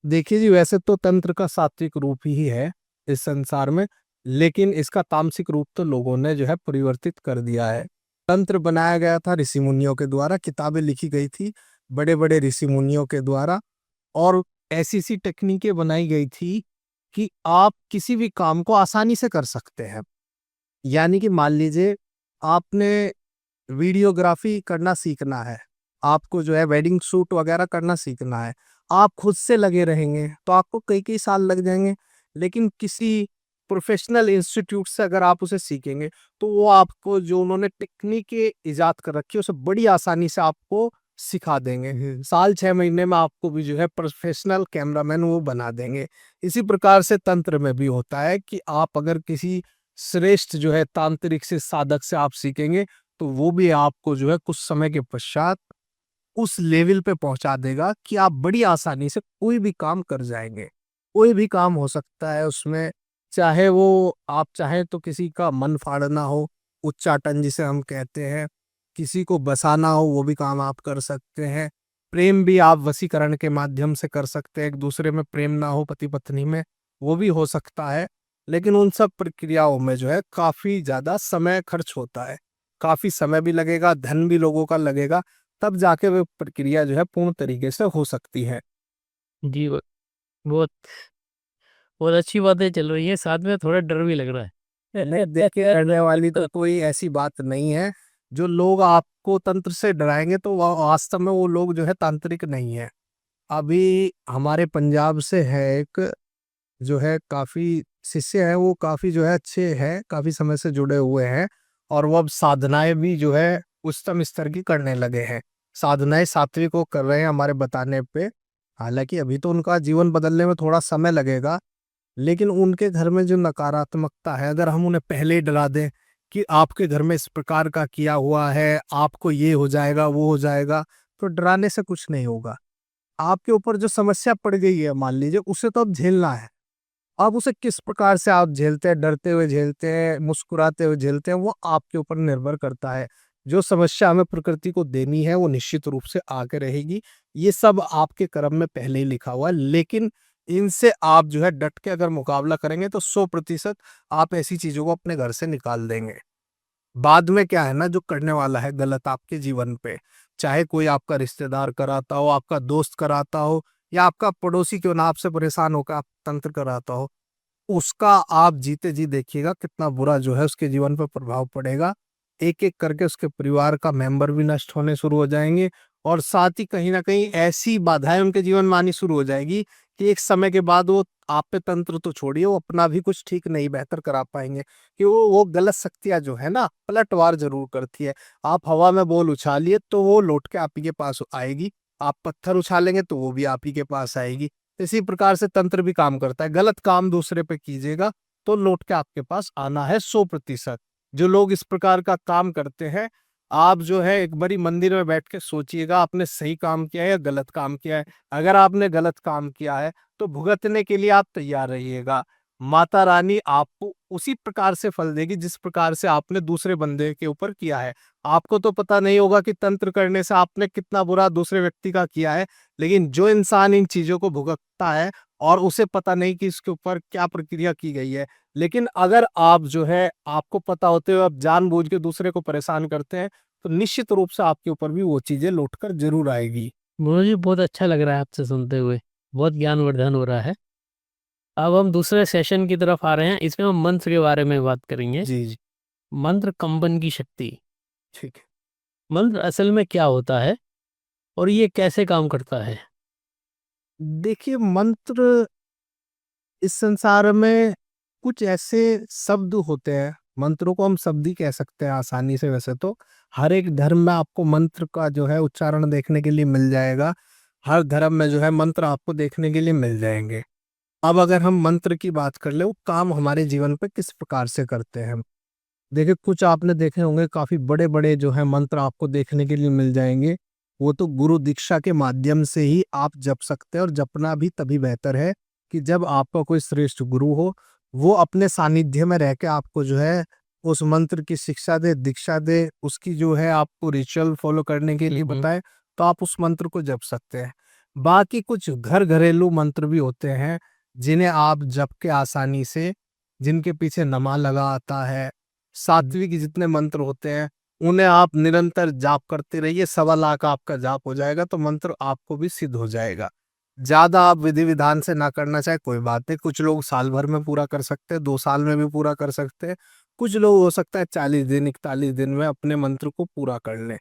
देखिए जी, वैसे तो तंत्र का सात्विक रूप ही है इस संसार में, लेकिन इसका तामसिक रूप तो लोगों ने जो है परिवर्तित कर दिया है। तंत्र बनाया गया था ऋषि मुनियों के द्वारा, किताबें लिखी गई थी बड़े बड़े ऋषि मुनियों के द्वारा, और ऐसी सी टेक्निकें बनाई गई थी कि आप किसी भी काम को आसानी से कर सकते हैं। यानी कि मान लीजिए आपने वीडियोग्राफी करना सीखना है, आपको जो है वेडिंग शूट वगैरह करना सीखना है, आप खुद से लगे रहेंगे तो आपको कई कई साल लग जाएंगे। लेकिन किसी प्रोफेशनल इंस्टीट्यूट से अगर आप उसे सीखेंगे तो वो आपको जो उन्होंने टेक्निक इजाद कर रखी है उसे बड़ी आसानी से आपको सिखा देंगे। साल 6 महीने में आपको भी जो है प्रोफेशनल कैमरामैन वो बना देंगे। इसी प्रकार से तंत्र में भी होता है कि आप अगर किसी श्रेष्ठ जो है तांत्रिक से साधक से आप सीखेंगे तो वो भी आपको जो है कुछ समय के पश्चात उस लेवल पे पहुंचा देगा कि आप बड़ी आसानी से कोई भी काम कर जाएंगे। कोई भी काम हो सकता है उसमें, चाहे वो आप चाहें तो किसी का मन फाड़ना हो, उच्चाटन जिसे हम कहते हैं, किसी को बसाना हो वो भी काम आप कर सकते हैं। प्रेम भी आप वशीकरण के माध्यम से कर सकते हैं, एक दूसरे में प्रेम ना हो पति पत्नी में, वो भी हो सकता है। लेकिन उन सब प्रक्रियाओं में जो है काफी ज्यादा समय खर्च होता है, काफी समय भी लगेगा, धन भी लोगों का लगेगा, तब जाके वो प्रक्रिया जो है पूर्ण तरीके से हो सकती है।
जी, बहुत बहुत अच्छी बातें चल रही है, साथ में थोड़ा डर भी लग रहा है।
नहीं, देखिए डरने वाली तो कोई ऐसी बात नहीं है। जो लोग आपको तंत्र से डराएंगे तो वास्तव में वो लोग जो है तांत्रिक नहीं है। अभी हमारे पंजाब से है एक जो है काफी शिष्य है, वो काफी जो है अच्छे हैं, काफी समय से जुड़े हुए हैं, और वो अब साधनाएं भी जो है उच्चतम स्तर की करने लगे हैं। साधनाएं सात्विक को कर रहे हैं हमारे बताने पे। हालांकि अभी तो उनका जीवन बदलने में थोड़ा समय लगेगा, लेकिन उनके घर में जो नकारात्मकता है, अगर हम उन्हें पहले ही डरा दें कि आपके घर में इस प्रकार का किया हुआ है, आपको ये हो जाएगा वो हो जाएगा, तो डराने से कुछ नहीं होगा। आपके ऊपर जो समस्या पड़ गई है मान लीजिए, उसे तो अब झेलना है। अब उसे किस प्रकार से आप झेलते हैं, डरते हुए झेलते हैं, मुस्कुराते हुए झेलते हैं, वो आपके ऊपर निर्भर करता है। जो समस्या हमें प्रकृति को देनी है वो निश्चित रूप से आके रहेगी। ये सब आपके कर्म में पहले ही लिखा हुआ है, लेकिन इनसे आप जो है डट के अगर मुकाबला करेंगे तो 100% आप ऐसी चीजों को अपने घर से निकाल देंगे। बाद में क्या है ना, जो करने वाला है गलत आपके जीवन पे, चाहे कोई आपका रिश्तेदार कराता हो, आपका दोस्त कराता हो, या आपका पड़ोसी क्यों ना आपसे परेशान होकर आप तंत्र कराता हो, उसका आप जीते जी देखिएगा कितना बुरा जो है उसके जीवन पर प्रभाव पड़ेगा। एक एक करके उसके परिवार का मेंबर भी नष्ट होने शुरू हो जाएंगे, और साथ ही कहीं ना कहीं ऐसी बाधाएं उनके जीवन में आनी शुरू हो जाएगी कि एक समय के बाद वो आप पे तंत्र तो छोड़िए, वो अपना भी कुछ ठीक नहीं बेहतर करा पाएंगे। कि वो गलत शक्तियां जो है ना पलटवार जरूर करती है। आप हवा में बॉल उछालिए तो वो लौट के आप ही के पास आएगी, आप पत्थर उछालेंगे तो वो भी आप ही के पास आएगी। इसी प्रकार से तंत्र भी काम करता है। गलत काम दूसरे पे कीजिएगा तो लौट के आपके पास आना है 100%। जो लोग इस प्रकार का काम करते हैं, आप जो है एक बारी मंदिर में बैठ के सोचिएगा आपने सही काम किया है या गलत काम किया है। अगर आपने गलत काम किया है तो भुगतने के लिए आप तैयार रहिएगा। माता रानी आपको उसी प्रकार से फल देगी जिस प्रकार से आपने दूसरे बंदे के ऊपर किया है। आपको तो पता नहीं होगा कि तंत्र करने से आपने कितना बुरा दूसरे व्यक्ति का किया है, लेकिन जो इंसान इन चीजों को भुगतता है और उसे पता नहीं कि इसके ऊपर क्या प्रक्रिया की गई है, लेकिन अगर आप जो है आपको पता होते हुए आप जानबूझ के दूसरे को परेशान करते हैं, तो निश्चित रूप से आपके ऊपर भी वो चीजें लौटकर जरूर आएगी।
मुझे बहुत अच्छा लग रहा है आपसे सुनते हुए, बहुत ज्ञानवर्धन हो रहा है। अब हम दूसरे सेशन की तरफ आ रहे हैं, इसमें हम मंत्र के बारे में बात करेंगे।
जी जी।
मंत्र कंपन की शक्ति।
ठीक है।
मंत्र असल में क्या होता है और ये कैसे काम करता है?
देखिए मंत्र इस संसार में कुछ ऐसे शब्द होते हैं, मंत्रों को हम शब्द ही कह सकते हैं आसानी से। वैसे तो हर एक धर्म में आपको मंत्र का जो है उच्चारण देखने के लिए मिल जाएगा। हर धर्म में जो है मंत्र आपको देखने के लिए मिल जाएंगे। अब अगर हम मंत्र की बात कर ले, वो काम हमारे जीवन पे किस प्रकार से करते हैं। देखिए कुछ आपने देखे होंगे काफी बड़े बड़े जो है मंत्र आपको देखने के लिए मिल जाएंगे। वो तो गुरु दीक्षा के माध्यम से ही आप जप सकते हैं, और जपना भी तभी बेहतर है कि जब आपका कोई श्रेष्ठ गुरु हो, वो अपने सानिध्य में रह के आपको जो है उस मंत्र की शिक्षा दे, दीक्षा दे, उसकी जो है आपको रिचुअल फॉलो करने के लिए बताए, तो आप उस मंत्र को जप सकते हैं। बाकी कुछ घरेलू मंत्र भी होते हैं जिन्हें आप जप के आसानी से, जिनके पीछे नमा लगा आता है, सात्विक जितने मंत्र होते हैं उन्हें आप निरंतर जाप करते रहिए, 1.25 लाख आपका जाप हो जाएगा, तो मंत्र आपको भी सिद्ध हो जाएगा। ज्यादा आप विधि विधान से ना करना चाहे कोई बात नहीं, कुछ लोग साल भर में पूरा कर सकते हैं, 2 साल में भी पूरा कर सकते हैं, कुछ लोग हो सकता है 40 दिन 41 दिन में अपने मंत्र को पूरा कर लें।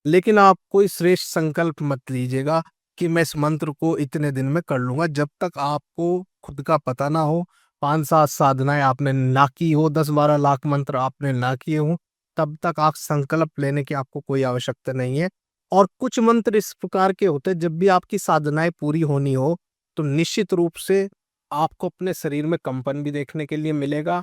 लेकिन आप कोई श्रेष्ठ संकल्प मत लीजिएगा कि मैं इस मंत्र को इतने दिन में कर लूंगा, जब तक आपको खुद का पता ना हो, 5-7 साधनाएं आपने ना की हो, 10-12 लाख मंत्र आपने ना किए हो, तब तक आप संकल्प लेने की आपको कोई आवश्यकता नहीं है। और कुछ मंत्र इस प्रकार के होते हैं, जब भी आपकी साधनाएं पूरी होनी हो तो निश्चित रूप से आपको अपने शरीर में कंपन भी देखने के लिए मिलेगा,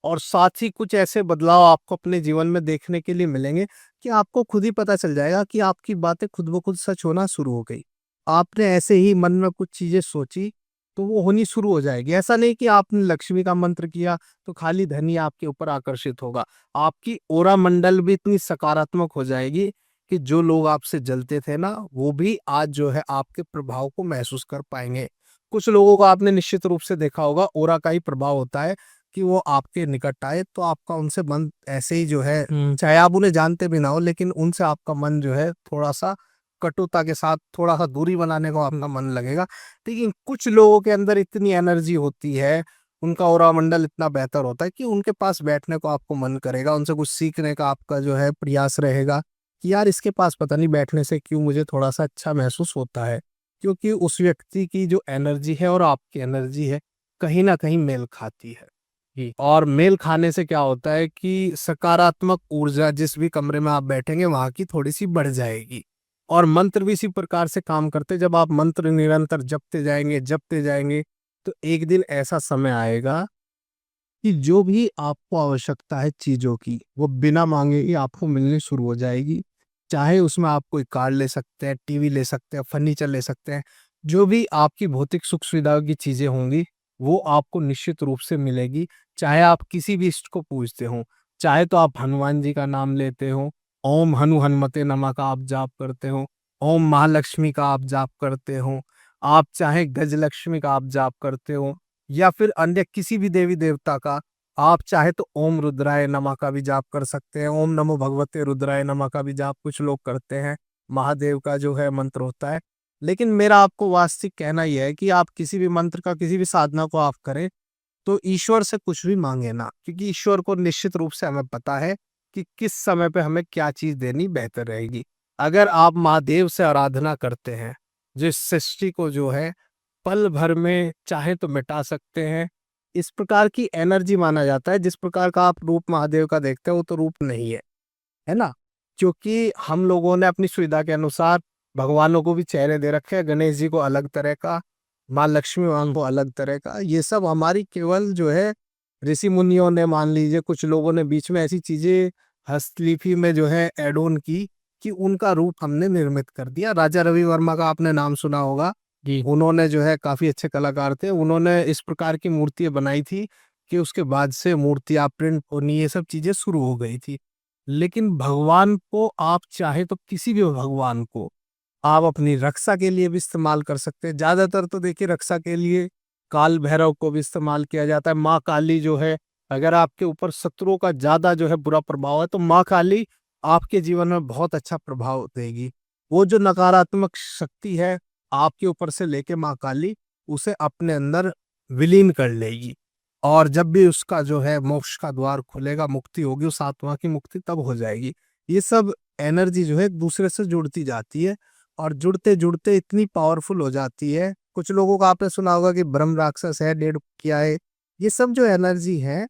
और साथ ही कुछ ऐसे बदलाव आपको अपने जीवन में देखने के लिए मिलेंगे कि आपको खुद ही पता चल जाएगा कि आपकी बातें खुद ब खुद सच होना शुरू हो गई। आपने ऐसे ही मन में कुछ चीजें सोची तो वो होनी शुरू हो जाएगी। ऐसा नहीं कि आपने लक्ष्मी का मंत्र किया तो खाली धन ही आपके ऊपर आकर्षित होगा। आपकी ओरा मंडल भी इतनी सकारात्मक हो जाएगी कि जो लोग आपसे जलते थे ना, वो भी आज जो है आपके प्रभाव को महसूस कर पाएंगे। कुछ लोगों को आपने निश्चित रूप से देखा होगा, ओरा का ही प्रभाव होता है कि वो आपके निकट आए तो आपका उनसे मन ऐसे ही जो है, चाहे आप उन्हें जानते भी ना हो, लेकिन उनसे आपका मन जो है थोड़ा सा कटुता के साथ थोड़ा सा दूरी बनाने को आपका मन लगेगा। लेकिन कुछ लोगों के अंदर इतनी एनर्जी होती है, उनका ऑरा मंडल इतना बेहतर होता है कि उनके पास बैठने को आपको मन करेगा, उनसे कुछ सीखने का आपका जो है प्रयास रहेगा कि यार इसके पास पता नहीं बैठने से क्यों मुझे थोड़ा सा अच्छा महसूस होता है। क्योंकि उस व्यक्ति की जो एनर्जी है और आपकी एनर्जी है कहीं ना कहीं मेल खाती है। और मेल खाने से क्या होता है कि सकारात्मक ऊर्जा जिस भी कमरे में आप बैठेंगे वहां की थोड़ी सी बढ़ जाएगी। और मंत्र भी इसी प्रकार से काम करते हैं। जब आप मंत्र निरंतर जपते जाएंगे तो एक दिन ऐसा समय आएगा कि जो भी आपको आवश्यकता है चीजों की, वो बिना मांगे ही आपको मिलनी शुरू हो जाएगी। चाहे उसमें आप कोई कार ले सकते हैं, टीवी ले सकते हैं, फर्नीचर ले सकते हैं, जो भी आपकी भौतिक सुख सुविधाओं की चीजें होंगी वो आपको निश्चित रूप से मिलेगी। चाहे आप किसी भी इष्ट को पूजते हो, चाहे तो आप हनुमान जी का नाम लेते हो, ओम हनु हनुमते नमः का आप जाप करते हो, ओम महालक्ष्मी का आप जाप करते हो, आप चाहे गजलक्ष्मी का आप जाप करते हो, या फिर अन्य किसी भी देवी देवता का आप चाहे तो ओम रुद्राय नमः का भी जाप कर सकते हैं। ओम नमो भगवते रुद्राय नमः का भी जाप कुछ लोग करते हैं। महादेव का जो है मंत्र होता है। लेकिन मेरा आपको वास्तविक कहना यह है कि आप किसी भी मंत्र का, किसी भी साधना को आप करें तो ईश्वर से कुछ भी मांगे ना, क्योंकि ईश्वर को निश्चित रूप से हमें पता है कि किस समय पे हमें क्या चीज देनी बेहतर रहेगी। अगर आप महादेव से आराधना करते हैं, जो इस सृष्टि को जो है पल भर में चाहे तो मिटा सकते हैं, इस प्रकार की एनर्जी माना जाता है। जिस प्रकार का आप रूप महादेव का देखते हैं वो तो रूप नहीं है ना। क्योंकि हम लोगों ने अपनी सुविधा के अनुसार भगवानों को भी चेहरे दे रखे हैं, गणेश जी को अलग तरह का, माँ लक्ष्मी माँ को अलग तरह का। ये सब हमारी केवल जो है ऋषि मुनियों ने, मान लीजिए कुछ लोगों ने बीच में ऐसी चीजें हस्तलिपि में जो है एड ऑन की कि उनका रूप हमने निर्मित कर दिया। राजा रवि वर्मा का आपने नाम सुना होगा।
जी।
उन्होंने जो है काफी अच्छे कलाकार थे, उन्होंने इस प्रकार की मूर्तियां बनाई थी कि उसके बाद से मूर्तियां प्रिंट होनी, ये सब चीजें शुरू हो गई थी। लेकिन भगवान को आप चाहे तो किसी भी भगवान को आप अपनी रक्षा के लिए भी इस्तेमाल कर सकते हैं। ज्यादातर तो देखिए रक्षा के लिए काल भैरव को भी इस्तेमाल किया जाता है। माँ काली जो है, अगर आपके ऊपर शत्रुओं का ज्यादा जो है बुरा प्रभाव है तो माँ काली आपके जीवन में बहुत अच्छा प्रभाव देगी। वो जो नकारात्मक शक्ति है आपके ऊपर से लेके माँ काली उसे अपने अंदर विलीन कर लेगी। और जब भी उसका जो है मोक्ष का द्वार खुलेगा, मुक्ति होगी, उस आत्मा की मुक्ति तब हो जाएगी। ये सब एनर्जी जो है एक दूसरे से जुड़ती जाती है और जुड़ते जुड़ते इतनी पावरफुल हो जाती है। कुछ लोगों का आपने सुना होगा कि ब्रह्म राक्षस है, डेढ़ किया है। ये सब जो एनर्जी है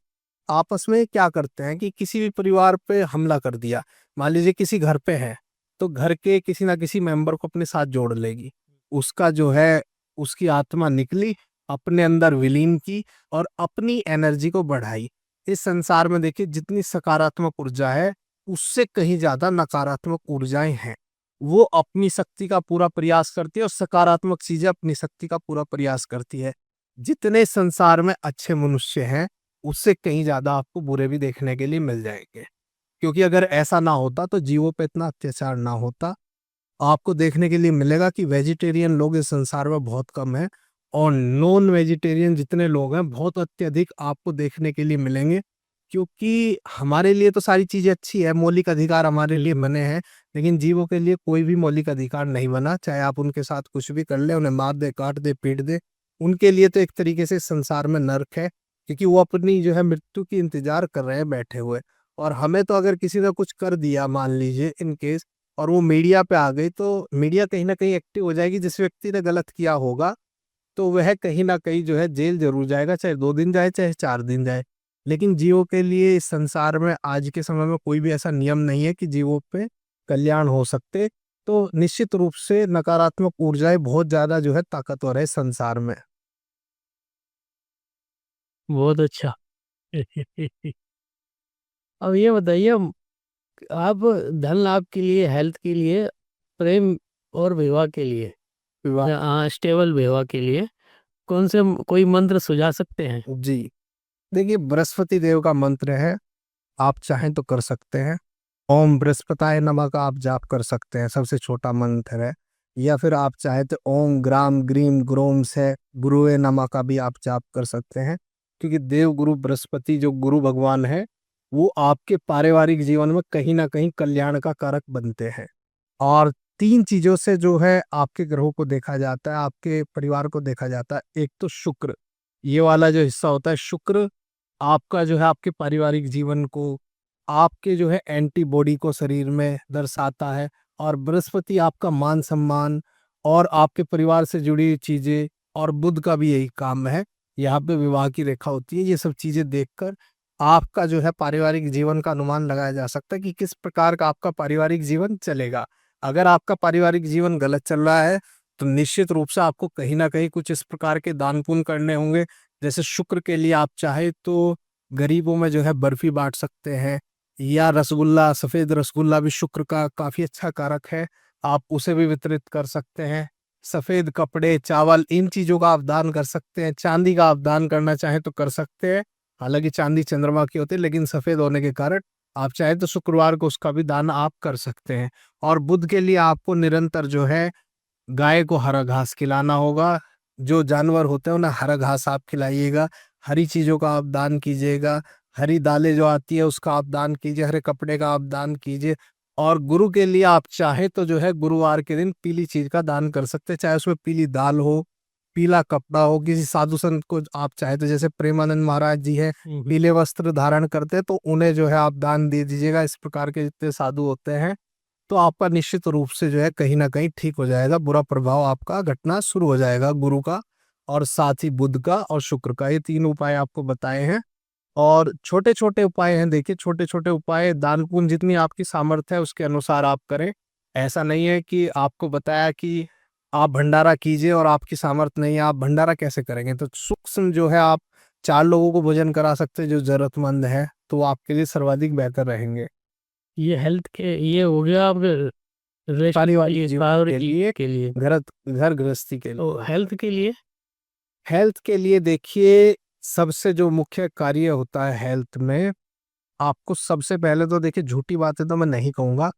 आपस में क्या करते हैं कि किसी भी परिवार पे हमला कर दिया, मान लीजिए किसी घर पे है, तो घर के किसी ना किसी मेंबर को अपने साथ जोड़ लेगी। उसका जो है उसकी आत्मा निकली, अपने अंदर विलीन की और अपनी एनर्जी को बढ़ाई। इस संसार में देखिए जितनी सकारात्मक ऊर्जा है उससे कहीं ज्यादा नकारात्मक ऊर्जाएं हैं। वो अपनी शक्ति का पूरा प्रयास करती है और सकारात्मक चीजें अपनी शक्ति का पूरा प्रयास करती है। जितने संसार में अच्छे मनुष्य हैं उससे कहीं ज्यादा आपको बुरे भी देखने के लिए मिल जाएंगे। क्योंकि अगर ऐसा ना होता तो जीवों पे इतना अत्याचार ना होता। आपको देखने के लिए मिलेगा कि वेजिटेरियन लोग इस संसार में बहुत कम है और नॉन वेजिटेरियन जितने लोग हैं बहुत अत्यधिक आपको देखने के लिए मिलेंगे। क्योंकि हमारे लिए तो सारी चीजें अच्छी है, मौलिक अधिकार हमारे लिए बने हैं, लेकिन जीवों के लिए कोई भी मौलिक अधिकार नहीं बना। चाहे आप उनके साथ कुछ भी कर ले, उन्हें मार दे, काट दे, पीट दे, उनके लिए तो एक तरीके से संसार में नर्क है। क्योंकि वो अपनी जो है मृत्यु की इंतजार कर रहे हैं बैठे हुए। और हमें तो अगर किसी ने कुछ कर दिया मान लीजिए इन केस, और वो मीडिया पे आ गई, तो मीडिया कहीं ना कहीं एक्टिव हो जाएगी। जिस व्यक्ति ने गलत किया होगा तो वह कहीं ना कहीं जो है जेल जरूर जाएगा, चाहे 2 दिन जाए चाहे 4 दिन जाए। लेकिन जीवों के लिए इस संसार में आज के समय में कोई भी ऐसा नियम नहीं है कि जीवों पे कल्याण हो सकते। तो निश्चित रूप से नकारात्मक ऊर्जाएं बहुत ज्यादा जो है ताकतवर है संसार में।
बहुत अच्छा। अब ये बताइए, आप धन लाभ के लिए, हेल्थ के लिए, प्रेम और विवाह के लिए,
विवाह।
हाँ, स्टेबल विवाह के लिए कौन से कोई मंत्र सुझा सकते हैं?
जी, देखिए बृहस्पति देव का मंत्र है, आप चाहें तो कर सकते हैं। ओम बृहस्पताय नमः का आप जाप कर सकते हैं, सबसे छोटा मंत्र है। या फिर आप चाहे तो ओम ग्राम ग्रीम ग्रोम से गुरुवे नमः का भी आप जाप कर सकते हैं। क्योंकि देव गुरु बृहस्पति जो गुरु भगवान है, वो आपके पारिवारिक जीवन में कहीं ना कहीं कल्याण का कारक बनते हैं। और तीन चीजों से जो है आपके ग्रहों को देखा जाता है, आपके परिवार को देखा जाता है। एक तो शुक्र, ये वाला जो हिस्सा होता है शुक्र, आपका जो है आपके पारिवारिक जीवन को, आपके जो है एंटीबॉडी को शरीर में दर्शाता है। और बृहस्पति आपका मान सम्मान और आपके परिवार से जुड़ी हुई चीजें, और बुध का भी यही काम है, यहाँ पे विवाह की रेखा होती है। ये सब चीजें देखकर आपका जो है पारिवारिक जीवन का अनुमान लगाया जा सकता है कि किस प्रकार का आपका पारिवारिक जीवन चलेगा। अगर आपका पारिवारिक जीवन गलत चल रहा है तो निश्चित रूप से आपको कहीं ना कहीं कुछ इस प्रकार के दान पुण्य करने होंगे। जैसे शुक्र के लिए आप चाहे तो गरीबों में जो है बर्फी बांट सकते हैं, या रसगुल्ला, सफेद रसगुल्ला भी शुक्र का काफी अच्छा कारक है, आप उसे भी वितरित कर सकते हैं। सफेद कपड़े, चावल, इन चीजों का आप दान कर सकते हैं। चांदी का आप दान करना चाहें तो कर सकते हैं, हालांकि चांदी चंद्रमा की होती है, लेकिन सफेद होने के कारण आप चाहे तो शुक्रवार को उसका भी दान आप कर सकते हैं। और बुध के लिए आपको निरंतर जो है गाय को हरा घास खिलाना होगा। जो जानवर होते हैं उन्हें हरा घास आप खिलाइएगा, हरी चीजों का आप दान कीजिएगा, हरी दालें जो आती है उसका आप दान कीजिए, हरे कपड़े का आप दान कीजिए। और गुरु के लिए आप चाहे तो जो है गुरुवार के दिन पीली चीज का दान कर सकते हैं, चाहे उसमें पीली दाल हो, पीला कपड़ा हो। किसी साधु संत को आप चाहे तो, जैसे प्रेमानंद महाराज जी है, पीले वस्त्र धारण करते हैं, तो उन्हें जो है आप दान दे दीजिएगा। इस प्रकार के जितने साधु होते हैं, तो आपका निश्चित रूप से जो है कहीं ना कहीं ठीक हो जाएगा, बुरा प्रभाव आपका घटना शुरू हो जाएगा गुरु का, और साथ ही बुध का और शुक्र का। ये तीन उपाय आपको बताए हैं। और छोटे छोटे उपाय हैं, देखिए छोटे छोटे उपाय, दान पुण्य जितनी आपकी सामर्थ्य है उसके अनुसार आप करें। ऐसा नहीं है कि आपको बताया कि आप भंडारा कीजिए और आपकी सामर्थ्य नहीं है, आप भंडारा कैसे करेंगे। तो सूक्ष्म जो है आप 4 लोगों को भोजन करा सकते हैं जो जरूरतमंद है, तो वो आपके लिए सर्वाधिक बेहतर रहेंगे।
ये हेल्थ के ये हो गया, अब
पारिवारिक जीवन के लिए,
के लिए।
घर घर गृहस्थी के लिए।
तो हेल्थ के लिए
हेल्थ के लिए देखिए, सबसे जो मुख्य कार्य होता है हेल्थ में, आपको सबसे पहले तो देखिए, झूठी बातें तो मैं नहीं कहूंगा,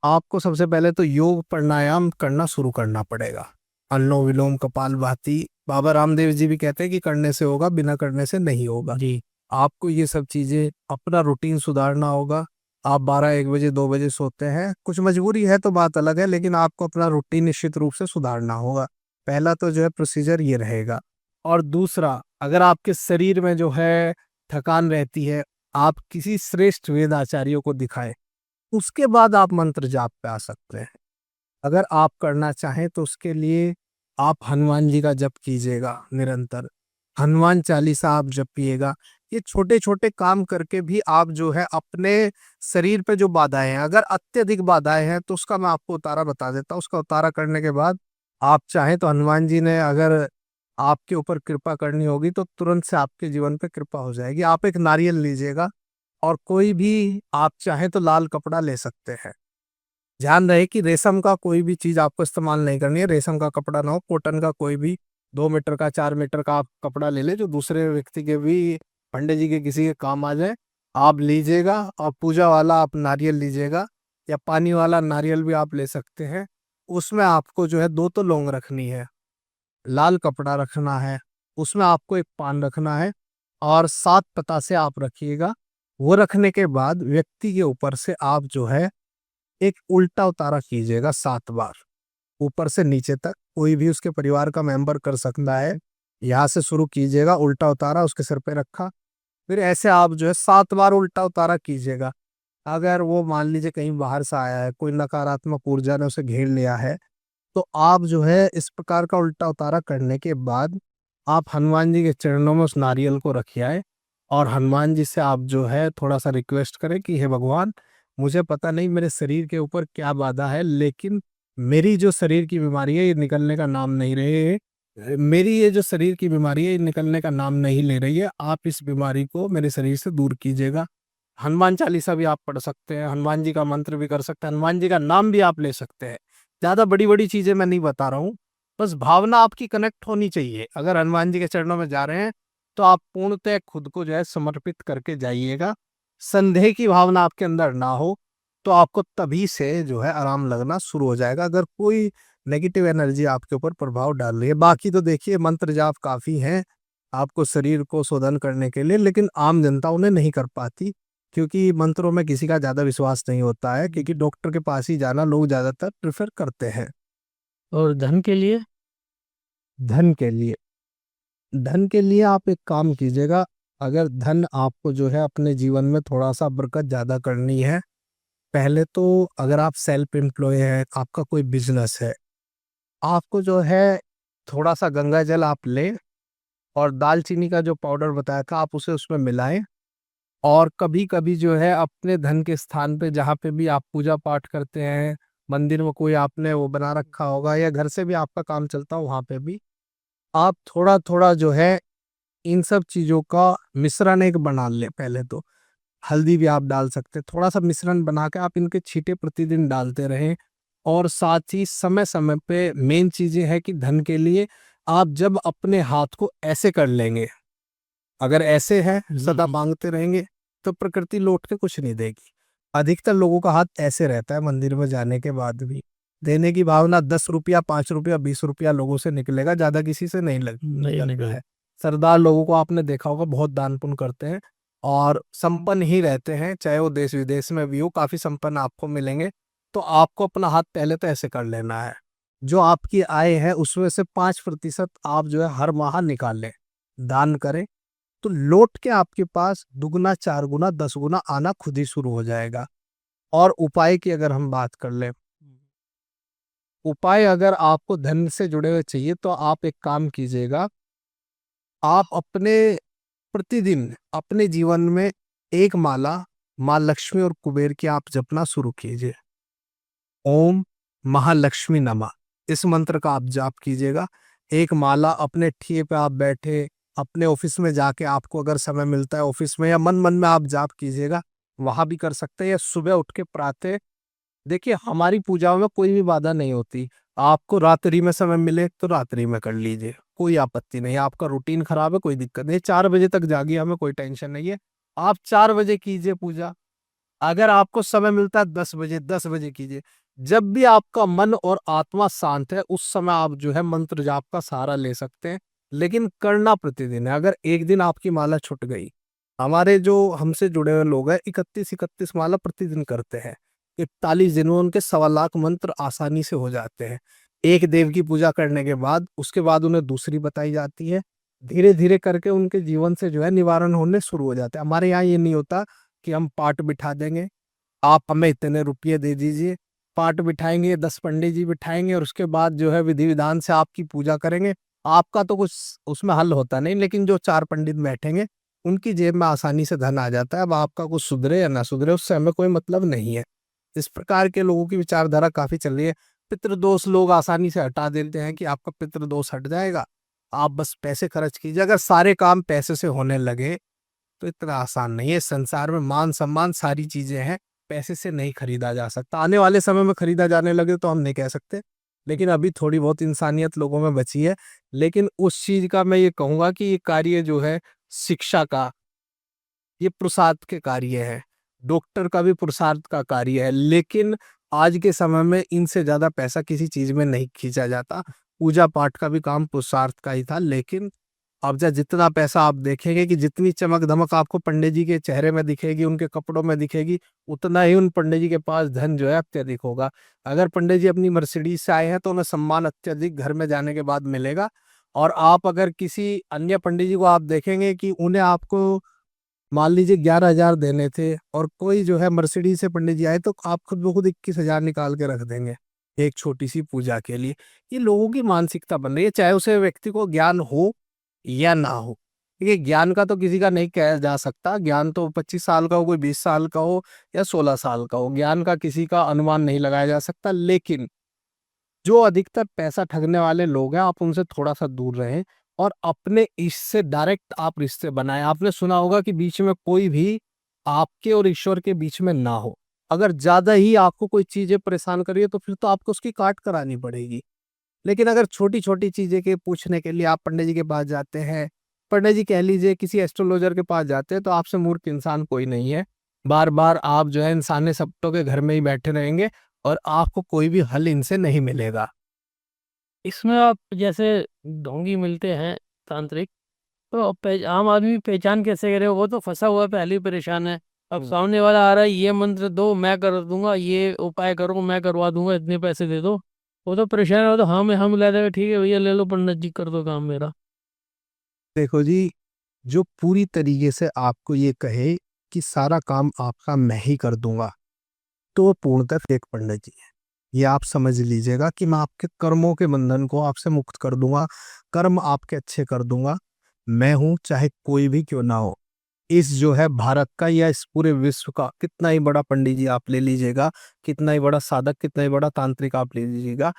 आपको सबसे पहले तो योग प्राणायाम करना शुरू करना पड़ेगा। अनुलोम विलोम कपालभाति, बाबा रामदेव जी भी कहते हैं कि करने से होगा, बिना करने से नहीं होगा।
जी,
आपको ये सब चीजें, अपना रूटीन सुधारना होगा। आप 12-1 बजे 2 बजे सोते हैं, कुछ मजबूरी है तो बात अलग है, लेकिन आपको अपना रूटीन निश्चित रूप से सुधारना होगा। पहला तो जो है प्रोसीजर ये रहेगा। और दूसरा, अगर आपके शरीर में जो है थकान रहती है, आप किसी श्रेष्ठ वेद आचार्यों को दिखाएं, उसके बाद आप मंत्र जाप पे आ सकते हैं। अगर आप करना चाहें तो उसके लिए आप हनुमान जी का जप कीजिएगा निरंतर, हनुमान चालीसा आप जपिएगा। ये छोटे छोटे काम करके भी आप जो है अपने शरीर पे जो बाधाएं हैं, अगर अत्यधिक बाधाएं हैं तो उसका मैं आपको उतारा बता देता हूँ। उसका उतारा करने के बाद आप चाहें तो, हनुमान जी ने अगर आपके ऊपर कृपा करनी होगी तो तुरंत से आपके जीवन पे कृपा हो जाएगी। आप एक नारियल लीजिएगा, और कोई भी आप चाहें तो लाल कपड़ा ले सकते हैं। ध्यान रहे कि रेशम का कोई भी चीज आपको इस्तेमाल नहीं करनी है, रेशम का कपड़ा ना हो, कॉटन का कोई भी 2 मीटर का 4 मीटर का आप कपड़ा ले ले, जो दूसरे व्यक्ति के भी, पंडित जी के किसी के काम आ जाए, आप लीजिएगा। और पूजा वाला आप नारियल लीजिएगा, या पानी वाला नारियल भी आप ले सकते हैं। उसमें आपको जो है 2 तो लौंग रखनी है, लाल कपड़ा रखना है, उसमें आपको एक पान रखना है, और 7 पतासे आप रखिएगा। वो रखने के बाद व्यक्ति के ऊपर से आप जो है एक उल्टा उतारा कीजिएगा 7 बार, ऊपर से नीचे तक। कोई भी उसके परिवार का मेंबर कर सकता है। यहाँ से शुरू कीजिएगा, उल्टा उतारा उसके सिर पे रखा, फिर ऐसे आप जो है 7 बार उल्टा उतारा कीजिएगा। अगर वो मान लीजिए कहीं बाहर से आया है, कोई नकारात्मक ऊर्जा ने उसे घेर लिया है, तो आप जो है इस प्रकार का उल्टा उतारा करने के बाद आप हनुमान जी के चरणों में उस नारियल को रखिए, और हनुमान जी से आप जो है थोड़ा सा रिक्वेस्ट करें कि हे भगवान, मुझे पता नहीं मेरे शरीर के ऊपर क्या बाधा है, लेकिन मेरी जो शरीर की बीमारी है ये निकलने का नाम नहीं रही है। मेरी ये जो शरीर की बीमारी है ये निकलने का नाम नहीं ले रही है। आप इस बीमारी को मेरे शरीर से दूर कीजिएगा। हनुमान चालीसा भी आप पढ़ सकते हैं, हनुमान जी का मंत्र भी कर सकते हैं, हनुमान जी का नाम भी आप ले सकते हैं। ज़्यादा बड़ी-बड़ी चीज़ें मैं नहीं बता रहा हूँ, बस भावना आपकी कनेक्ट होनी चाहिए। अगर हनुमान जी के चरणों में जा रहे हैं, तो आप पूर्णतः खुद को जो है समर्पित करके जाइएगा। संदेह की भावना आपके अंदर ना हो, तो आपको तभी से जो है आराम लगना शुरू हो जाएगा, अगर कोई नेगेटिव एनर्जी आपके ऊपर प्रभाव डाल रही है। बाकी तो देखिए मंत्र जाप काफ़ी हैं, आपको शरीर को शोधन करने के लिए, लेकिन आम जनता उन्हें नहीं कर पाती। क्योंकि मंत्रों में किसी का ज़्यादा विश्वास नहीं होता है, क्योंकि डॉक्टर के पास ही जाना लोग ज़्यादातर प्रेफ़र करते हैं।
और धन के लिए?
धन के लिए धन के लिए आप एक काम कीजिएगा, अगर धन आपको जो है अपने जीवन में थोड़ा-सा बरकत ज़्यादा करनी है, पहले तो अगर आप सेल्फ एम्प्लॉय हैं, आपका कोई बिज़नेस है, आपको जो है थोड़ा-सा गंगा जल आप लें और दालचीनी का जो पाउडर बताया था आप उसे उसमें मिलाएँ। और कभी-कभी जो है अपने धन के स्थान पे जहाँ पे भी आप पूजा पाठ करते हैं, मंदिर में कोई आपने वो बना रखा होगा या घर से भी आपका काम चलता हो वहाँ पे भी, आप थोड़ा-थोड़ा जो है इन सब चीज़ों का मिश्रण एक बना लें पहले तो। हल्दी भी आप डाल सकते हैं, थोड़ा-सा मिश्रण बना के आप इनके छींटे प्रतिदिन डालते रहें। और साथ ही समय-समय पे मेन चीज़ ये है कि धन के लिए आप जब अपने हाथ को ऐसे कर लेंगे, अगर ऐसे है सदा मांगते रहेंगे तो प्रकृति लौट के कुछ नहीं देगी। अधिकतर लोगों का हाथ ऐसे रहता है मंदिर में जाने के बाद भी। देने की भावना 10 रुपया, 5 रुपया, 20 रुपया लोगों से निकलेगा, ज़्यादा किसी से नहीं
नहीं
निकलता
निकल
है। सरदार लोगों को आपने देखा होगा बहुत दान पुण्य करते हैं और संपन्न ही रहते हैं, चाहे वो देश-विदेश में भी हो, काफ़ी संपन्न आपको मिलेंगे। तो आपको अपना हाथ पहले तो ऐसे कर लेना है। जो आपकी आय है उसमें से 5% आप जो है हर माह निकाल लें, दान करें। तो लौट के आपके पास दुगना, 4 गुना, 10 गुना आना खुद ही शुरू हो जाएगा। और उपाय की अगर हम बात कर लें, उपाय अगर आपको धन से जुड़े हुए चाहिए तो आप एक काम कीजिएगा, आप अपने प्रतिदिन अपने जीवन में एक माला माँ लक्ष्मी और कुबेर की आप जपना शुरू कीजिए। ओम महालक्ष्मी नमः, इस मंत्र का आप जाप कीजिएगा। एक माला अपने ठिए पे आप बैठे, अपने ऑफिस में जाके आपको अगर समय मिलता है ऑफिस में, या मन-मन में आप जाप कीजिएगा, वहाँ भी कर सकते हैं, या सुबह उठ के प्रातः देखिए हमारी पूजाओं में कोई भी बाधा नहीं होती। आपको रात्रि में समय मिले तो रात्रि में कर लीजिए, कोई आपत्ति नहीं है। आपका रूटीन खराब है, कोई दिक्कत नहीं है, 4 बजे तक जागिए, हमें कोई टेंशन नहीं है। आप 4 बजे कीजिए पूजा। अगर आपको समय मिलता है 10 बजे, 10 बजे कीजिए। जब भी आपका मन और आत्मा शांत है, उस समय आप जो है मंत्र जाप का सहारा ले सकते हैं, लेकिन करना प्रतिदिन है। अगर एक दिन आपकी माला छूट गई, हमारे जो हमसे जुड़े हुए लोग हैं 31-31 माला प्रतिदिन करते हैं। 41 दिन में उनके 1.25 लाख मंत्र आसानी से हो जाते हैं। एक देव की पूजा करने के बाद, उसके बाद उन्हें दूसरी बताई जाती है। धीरे-धीरे करके उनके जीवन से जो है निवारण होने शुरू हो जाते हैं। हमारे यहाँ ये नहीं होता कि हम पाठ बिठा देंगे, आप हमें इतने रुपये दे दीजिए, पाठ बिठाएँगे, 10 पंडित जी बिठाएँगे और उसके बाद जो है विधि-विधान से आपकी पूजा करेंगे। आपका तो कुछ उसमें हल होता नहीं, लेकिन जो 4 पंडित बैठेंगे, उनकी जेब में आसानी से धन आ जाता है। अब आपका कुछ सुधरे या ना सुधरे, उससे हमें कोई मतलब नहीं है। इस प्रकार के लोगों की विचारधारा काफ़ी चल रही है। पितृदोष लोग आसानी से हटा देते हैं कि आपका पितृदोष हट जाएगा, आप बस पैसे खर्च कीजिए। अगर सारे काम पैसे से होने लगे तो इतना आसान नहीं है। संसार में मान-सम्मान सारी चीज़ें हैं, पैसे से नहीं खरीदा जा सकता। आने वाले समय में खरीदा जाने लगे तो हम नहीं कह सकते, लेकिन अभी थोड़ी बहुत इंसानियत लोगों में बची है। लेकिन उस चीज़ का मैं ये कहूँगा कि ये कार्य जो है शिक्षा का, ये पुरुषार्थ के कार्य है। डॉक्टर का भी पुरुषार्थ का कार्य है, लेकिन आज के समय में इनसे ज़्यादा पैसा किसी चीज़ में नहीं खींचा जाता। पूजा-पाठ का भी काम पुरुषार्थ का ही था, लेकिन अब जितना पैसा आप देखेंगे कि जितनी चमक-धमक आपको पंडित जी के चेहरे में दिखेगी, उनके कपड़ों में दिखेगी, उतना ही उन पंडित जी के पास धन जो है अत्यधिक होगा। अगर पंडित जी अपनी मर्सिडीज़ से आए हैं, तो उन्हें सम्मान अत्यधिक घर में जाने के बाद मिलेगा। और आप अगर किसी अन्य पंडित जी को आप देखेंगे कि उन्हें आपको मान लीजिए 11,000 देने थे और कोई जो है मर्सिडीज से पंडित जी आए, तो आप खुद ब खुद 21,000 निकाल के रख देंगे एक छोटी सी पूजा के लिए। ये लोगों की मानसिकता बन रही है, चाहे उसे व्यक्ति को ज्ञान हो या ना हो। ये ज्ञान का तो किसी का नहीं कहा जा सकता, ज्ञान तो 25 साल का हो, कोई 20 साल का हो या 16 साल का हो, ज्ञान का किसी का अनुमान नहीं लगाया जा सकता। लेकिन जो अधिकतर पैसा ठगने वाले लोग हैं, आप उनसे थोड़ा सा दूर रहें और अपने इष्ट से डायरेक्ट आप रिश्ते बनाएं। आपने सुना होगा कि बीच में कोई भी आपके और ईश्वर के बीच में ना हो। अगर ज्यादा ही आपको कोई चीजें परेशान करिए तो फिर तो आपको उसकी काट करानी पड़ेगी। लेकिन अगर छोटी छोटी चीजें के पूछने के लिए आप पंडित जी के पास जाते हैं, पंडित जी कह लीजिए किसी एस्ट्रोलॉजर के पास जाते हैं, तो आपसे मूर्ख इंसान कोई नहीं है। बार बार आप जो है इंसानी सपनों के घर में ही बैठे रहेंगे और आपको कोई भी हल इनसे नहीं मिलेगा।
इसमें आप जैसे ढोंगी मिलते हैं तांत्रिक, तो आम आदमी पहचान कैसे करे? वो तो फंसा हुआ है, पहले ही परेशान है। अब सामने वाला आ रहा है, ये मंत्र दो मैं कर दूंगा, ये उपाय करो मैं करवा दूंगा, इतने पैसे दे दो। वो तो परेशान हो, तो हम ले देंगे, ठीक है भैया ले लो पंडित जी, कर दो काम मेरा।
देखो जी, जो पूरी तरीके से आपको ये कहे कि सारा काम आपका मैं ही कर दूंगा, तो वो पूर्णतः फेक पंडित जी है। ये आप समझ लीजिएगा कि मैं आपके कर्मों के बंधन को आपसे मुक्त कर दूंगा, कर्म आपके अच्छे कर दूंगा। मैं हूं चाहे कोई भी क्यों ना हो। इस जो है भारत का या इस पूरे विश्व का कितना ही बड़ा पंडित जी आप ले लीजिएगा, कितना ही बड़ा साधक, कितना ही बड़ा तांत्रिक आप ले लीजिएगा,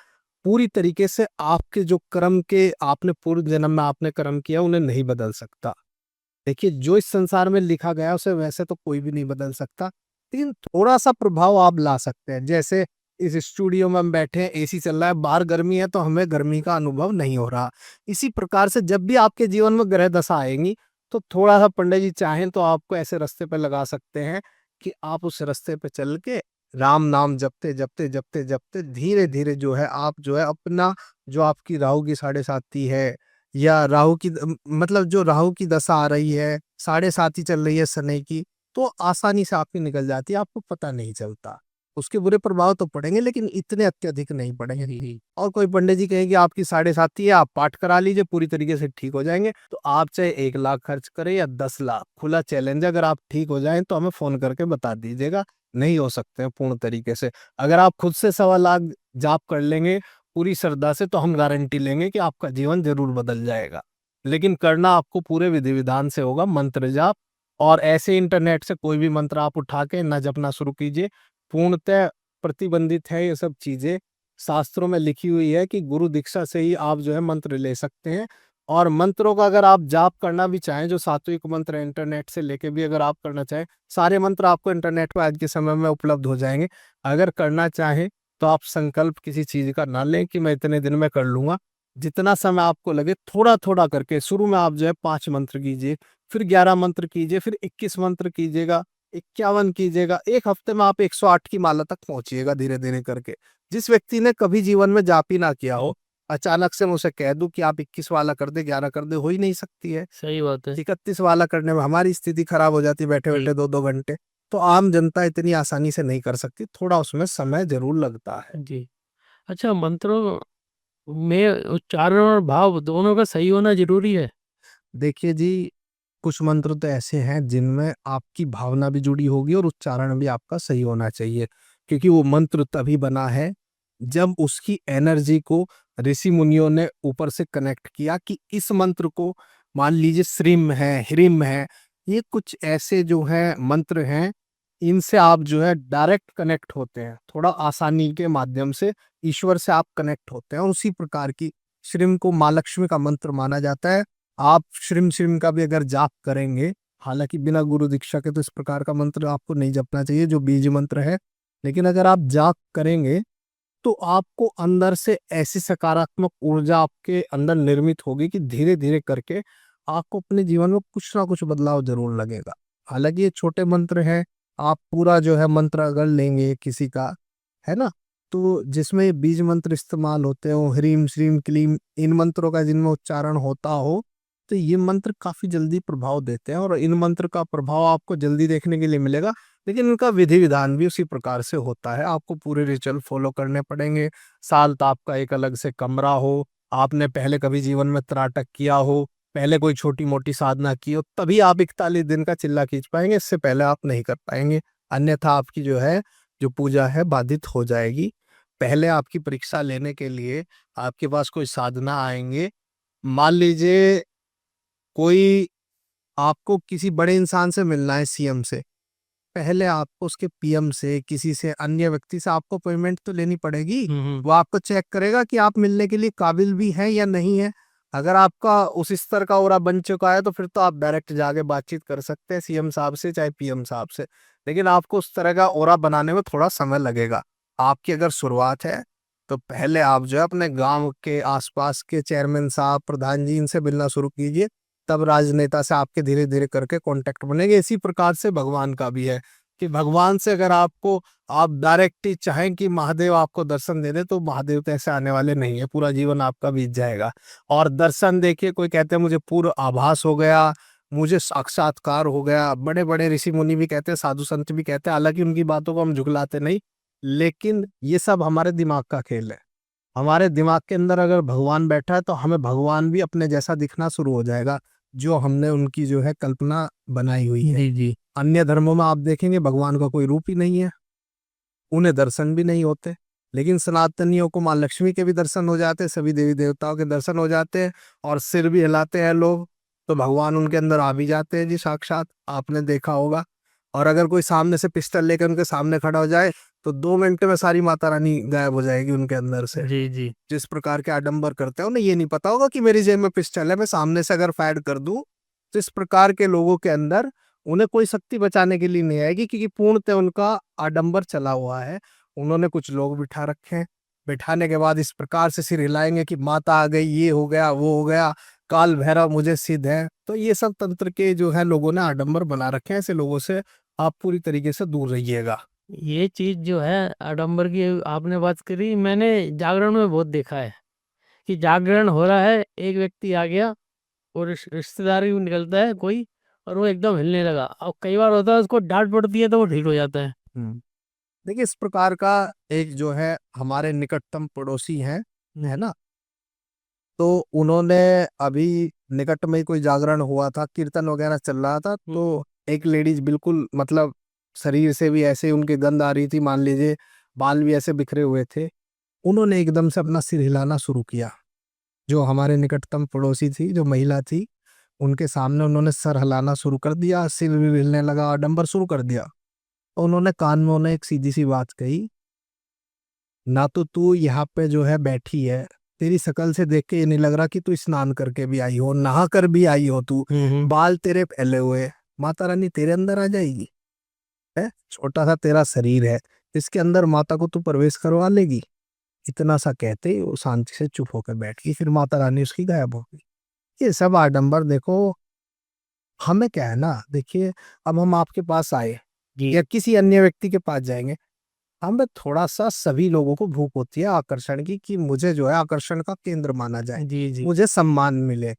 पूरी तरीके से आपके जो कर्म के आपने पूर्व जन्म में आपने कर्म किया उन्हें नहीं बदल सकता। देखिए, जो इस संसार में लिखा गया है उसे वैसे तो कोई भी नहीं बदल सकता, लेकिन थोड़ा सा प्रभाव आप ला सकते हैं। जैसे इस स्टूडियो में हम बैठे हैं, एसी चल रहा है, बाहर गर्मी है तो हमें गर्मी का अनुभव नहीं हो रहा। इसी प्रकार से जब भी आपके जीवन में ग्रह दशा आएंगी, तो थोड़ा सा पंडित जी चाहें तो आपको ऐसे रास्ते पे लगा सकते हैं कि आप उस रास्ते पे चल के राम नाम जपते जपते जपते जपते धीरे धीरे जो है आप जो है अपना, जो आपकी राहु की 7.5 है या राहु की मतलब जो राहु की दशा आ रही है, 7.5 चल रही है शनि की, तो आसानी से आपकी निकल जाती है, आपको पता नहीं चलता। उसके बुरे प्रभाव तो पड़ेंगे लेकिन इतने अत्यधिक नहीं पड़ेंगे। और कोई पंडित जी कहेंगे आपकी 7.5 है, आप पाठ करा लीजिए पूरी तरीके से ठीक हो जाएंगे, तो आप चाहे 1 लाख खर्च करें या 10 लाख, खुला चैलेंज है। अगर आप ठीक हो जाएं तो हमें फोन करके बता दीजिएगा। नहीं हो सकते हैं पूर्ण तरीके से, अगर आप खुद से 1.25 लाख जाप कर लेंगे पूरी श्रद्धा से, तो हम गारंटी लेंगे कि आपका जीवन जरूर बदल जाएगा। लेकिन करना आपको पूरे विधि विधान से होगा, मंत्र जाप। और ऐसे इंटरनेट से कोई भी मंत्र आप उठा के न जपना शुरू कीजिए, पूर्णतः प्रतिबंधित है ये सब चीजें। शास्त्रों में लिखी हुई है कि गुरु दीक्षा से ही आप जो है मंत्र ले सकते हैं। और मंत्रों का अगर आप जाप करना भी चाहें, जो सात्विक मंत्र है इंटरनेट से लेके भी अगर आप करना चाहें, सारे मंत्र आपको इंटरनेट पर आज के समय में उपलब्ध हो जाएंगे। अगर करना चाहें तो आप संकल्प किसी चीज का ना लें कि मैं इतने दिन में कर लूंगा। जितना समय आपको लगे थोड़ा थोड़ा करके, शुरू में आप जो है 5 मंत्र कीजिए, फिर 11 मंत्र कीजिए, फिर 21 मंत्र कीजिएगा, 51 कीजिएगा। एक हफ्ते में आप 108 की माला तक पहुंचिएगा धीरे धीरे करके। जिस व्यक्ति ने कभी जीवन में जाप ही ना किया हो, अचानक से मैं उसे कह दूं कि आप 21 वाला कर दे, 11 कर दे, हो ही नहीं सकती है।
सही बात है
31 वाला करने में हमारी स्थिति खराब हो जाती, बैठे
जी।
बैठे 2-2 घंटे। तो आम जनता इतनी आसानी से नहीं कर सकती, थोड़ा उसमें समय जरूर लगता है।
जी। अच्छा, मंत्रों में उच्चारण और भाव दोनों का सही होना जरूरी है?
देखिए जी, कुछ मंत्र तो ऐसे हैं जिनमें आपकी भावना भी जुड़ी होगी और उच्चारण भी आपका सही होना चाहिए, क्योंकि वो मंत्र तभी बना है जब उसकी एनर्जी को ऋषि मुनियों ने ऊपर से कनेक्ट किया कि इस मंत्र को, मान लीजिए श्रीम है, ह्रीम है, ये कुछ ऐसे जो है मंत्र हैं, इनसे आप जो है डायरेक्ट कनेक्ट होते हैं, थोड़ा आसानी के माध्यम से ईश्वर से आप कनेक्ट होते हैं। और उसी प्रकार की श्रीम को माँ लक्ष्मी का मंत्र माना जाता है। आप श्रीम श्रीम का भी अगर जाप करेंगे, हालांकि बिना गुरु दीक्षा के तो इस प्रकार का मंत्र आपको नहीं जपना चाहिए जो बीज मंत्र है, लेकिन अगर आप जाप करेंगे तो आपको अंदर से ऐसी सकारात्मक ऊर्जा आपके अंदर निर्मित होगी कि धीरे धीरे करके आपको अपने जीवन में कुछ ना कुछ बदलाव जरूर लगेगा। हालांकि ये छोटे मंत्र हैं, आप पूरा जो है मंत्र अगर लेंगे किसी का, है ना, तो जिसमें ये बीज मंत्र इस्तेमाल होते हो, ह्रीम श्रीम क्लीम, इन मंत्रों का जिनमें उच्चारण होता हो, तो ये मंत्र काफी जल्दी प्रभाव देते हैं और इन मंत्र का प्रभाव आपको जल्दी देखने के लिए मिलेगा। लेकिन इनका विधि विधान भी उसी प्रकार से होता है, आपको पूरे रिचुअल फॉलो करने पड़ेंगे। साल्ट आपका एक अलग से कमरा हो, आपने पहले कभी जीवन में त्राटक किया हो, पहले कोई छोटी मोटी साधना की हो, तभी आप 41 दिन का चिल्ला खींच पाएंगे, इससे पहले आप नहीं कर पाएंगे। अन्यथा आपकी जो है जो पूजा है बाधित हो जाएगी। पहले आपकी परीक्षा लेने के लिए आपके पास कोई साधना आएंगे, मान लीजिए कोई आपको किसी बड़े इंसान से मिलना है, सीएम से, पहले आपको उसके पीएम से, किसी से अन्य व्यक्ति से आपको अपॉइंटमेंट तो लेनी पड़ेगी। वो आपको चेक करेगा कि आप मिलने के लिए काबिल भी हैं या नहीं है। अगर आपका उस स्तर का ओरा बन चुका है तो फिर तो आप डायरेक्ट जाके बातचीत कर सकते हैं सीएम साहब से चाहे पीएम साहब से। लेकिन आपको उस तरह का ओरा बनाने में थोड़ा समय लगेगा। आपकी अगर शुरुआत है तो पहले आप जो है अपने गांव के आसपास के चेयरमैन साहब, प्रधान जी, इनसे मिलना शुरू कीजिए। तब राजनेता से आपके धीरे धीरे करके कांटेक्ट बनेंगे। इसी प्रकार से भगवान का भी है कि भगवान से अगर आपको आप डायरेक्ट ही चाहें कि महादेव आपको दर्शन दे दे तो महादेव तो ऐसे आने वाले नहीं है, पूरा जीवन आपका बीत जाएगा। और दर्शन देखिए, कोई कहते हैं मुझे पूर्ण आभास हो गया, मुझे साक्षात्कार हो गया, बड़े बड़े ऋषि मुनि भी कहते हैं, साधु संत भी कहते हैं, हालांकि उनकी बातों को हम झुकलाते नहीं। लेकिन ये सब हमारे दिमाग का खेल है। हमारे दिमाग के अंदर अगर भगवान बैठा है तो हमें भगवान भी अपने जैसा दिखना शुरू हो जाएगा, जो हमने उनकी जो है कल्पना बनाई हुई है।
जी जी।
अन्य धर्मों में आप देखेंगे भगवान का कोई रूप ही नहीं है, उन्हें दर्शन भी नहीं होते। लेकिन सनातनियों को माँ लक्ष्मी के भी दर्शन हो जाते हैं, सभी देवी देवताओं के दर्शन हो जाते हैं, और सिर भी हिलाते हैं लोग तो भगवान उनके अंदर आ भी जाते हैं जी, साक्षात, आपने देखा होगा। और अगर कोई सामने से पिस्टल लेकर उनके सामने खड़ा हो जाए तो 2 मिनट में सारी माता रानी गायब हो जाएगी उनके अंदर से।
जी जी।
जिस प्रकार के आडंबर करते हैं, उन्हें ये नहीं पता होगा कि मेरी जेब में पिस्टल है, मैं सामने से अगर फायर कर दूं तो इस प्रकार के लोगों के अंदर उन्हें कोई शक्ति बचाने के लिए नहीं आएगी, क्योंकि पूर्णतः उनका आडंबर चला हुआ है। उन्होंने कुछ लोग बिठा रखे हैं, बिठाने के बाद इस प्रकार से सिर हिलाएंगे कि माता आ गई, ये हो गया, वो हो गया, काल भैरव मुझे सिद्ध है। तो ये सब तंत्र के जो है लोगों ने आडंबर बना रखे हैं। ऐसे लोगों से आप पूरी तरीके से दूर रहिएगा।
ये चीज जो है आडंबर की आपने बात करी, मैंने जागरण में बहुत देखा है कि जागरण हो रहा है, एक व्यक्ति आ गया और रिश्तेदार भी निकलता है कोई, और वो एकदम हिलने लगा, और कई बार होता है उसको डांट पड़ती है तो वो ठीक हो जाता है।
देखिए, इस प्रकार का एक जो है हमारे निकटतम पड़ोसी हैं, है ना, तो उन्होंने अभी निकट में ही कोई जागरण हुआ था, कीर्तन वगैरह चल रहा था, तो एक लेडीज बिल्कुल मतलब शरीर से भी ऐसे उनकी गंध आ रही थी, मान लीजिए बाल भी ऐसे बिखरे हुए थे। उन्होंने एकदम से अपना सिर हिलाना शुरू किया। जो हमारे निकटतम पड़ोसी थी, जो महिला थी, उनके सामने उन्होंने सर हिलाना शुरू कर दिया, सिर भी हिलने लगा, आडंबर शुरू कर दिया। तो उन्होंने कान में उन्हें एक सीधी सी बात कही, ना तो तू यहाँ पे जो है बैठी है, तेरी शक्ल से देख के ये नहीं लग रहा कि तू स्नान करके भी आई हो, नहा कर भी आई हो, तू बाल तेरे फैले हुए, माता रानी तेरे अंदर आ जाएगी है, छोटा सा तेरा शरीर है, इसके अंदर माता को तू प्रवेश करवा लेगी। इतना सा कहते ही वो शांति से चुप होकर बैठ गई, फिर माता रानी उसकी गायब हो गई। ये सब आडंबर देखो, हमें क्या है ना, देखिए, अब हम आपके पास आए
जी
या किसी अन्य व्यक्ति के पास जाएंगे, हमें थोड़ा सा, सभी लोगों को भूख होती है आकर्षण की, कि मुझे जो है आकर्षण का केंद्र माना जाए,
जी जी।
मुझे सम्मान मिले।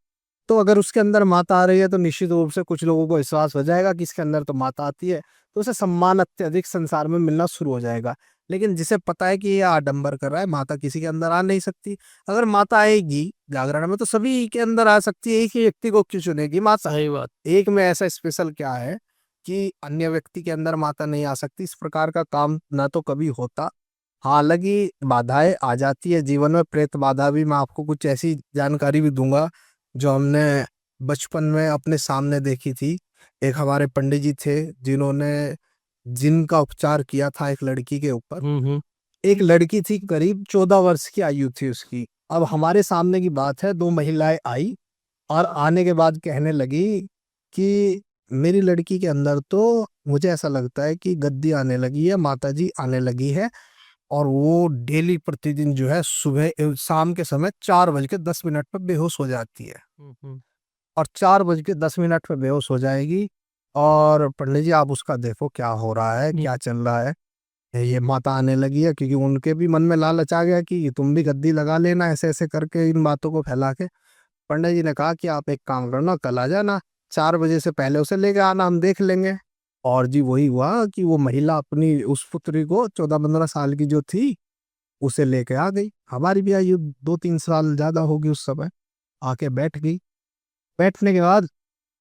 तो अगर उसके अंदर माता आ रही है तो निश्चित रूप से कुछ लोगों को विश्वास हो जाएगा कि इसके अंदर तो माता आती है, तो उसे सम्मान अत्यधिक संसार में मिलना शुरू हो जाएगा। लेकिन जिसे पता है कि ये आडंबर कर रहा है, माता किसी के अंदर आ नहीं सकती। अगर माता आएगी जागरण में तो सभी के अंदर आ सकती है, एक ही व्यक्ति को क्यों चुनेगी माता?
सही बात।
एक में ऐसा स्पेशल क्या है कि अन्य व्यक्ति के अंदर माता नहीं आ सकती? इस प्रकार का काम ना तो कभी होता। हालांकि बाधाएं आ जाती है जीवन में, प्रेत बाधा भी। मैं आपको कुछ ऐसी जानकारी भी दूंगा जो हमने बचपन में अपने सामने देखी थी। एक हमारे पंडित जी थे जिन्होंने जिन का उपचार किया था एक लड़की के ऊपर। एक लड़की थी, करीब 14 वर्ष की आयु थी उसकी। अब हमारे सामने की बात है, दो महिलाएं आई और आने के बाद कहने लगी कि मेरी लड़की के अंदर तो मुझे ऐसा लगता है कि गद्दी आने लगी है, माता जी आने लगी है, और वो डेली प्रतिदिन जो है सुबह शाम के समय 4:10 पर बेहोश हो जाती है, और 4:10 पे बेहोश हो जाएगी। और पंडित जी आप उसका देखो क्या हो रहा है, क्या चल रहा है, ये माता आने लगी है। क्योंकि उनके भी मन में लालच आ गया कि तुम भी गद्दी लगा लेना, ऐसे ऐसे करके इन बातों को फैला के। पंडित जी ने कहा कि आप एक काम करना, कल आ जाना, 4 बजे से पहले उसे लेके आना, हम देख लेंगे। और जी वही हुआ कि वो महिला अपनी उस पुत्री को, 14-15 साल की जो थी, उसे लेके आ गई। हमारी भी आयु 2-3 साल ज्यादा होगी उस समय। आके बैठ गई। बैठने के बाद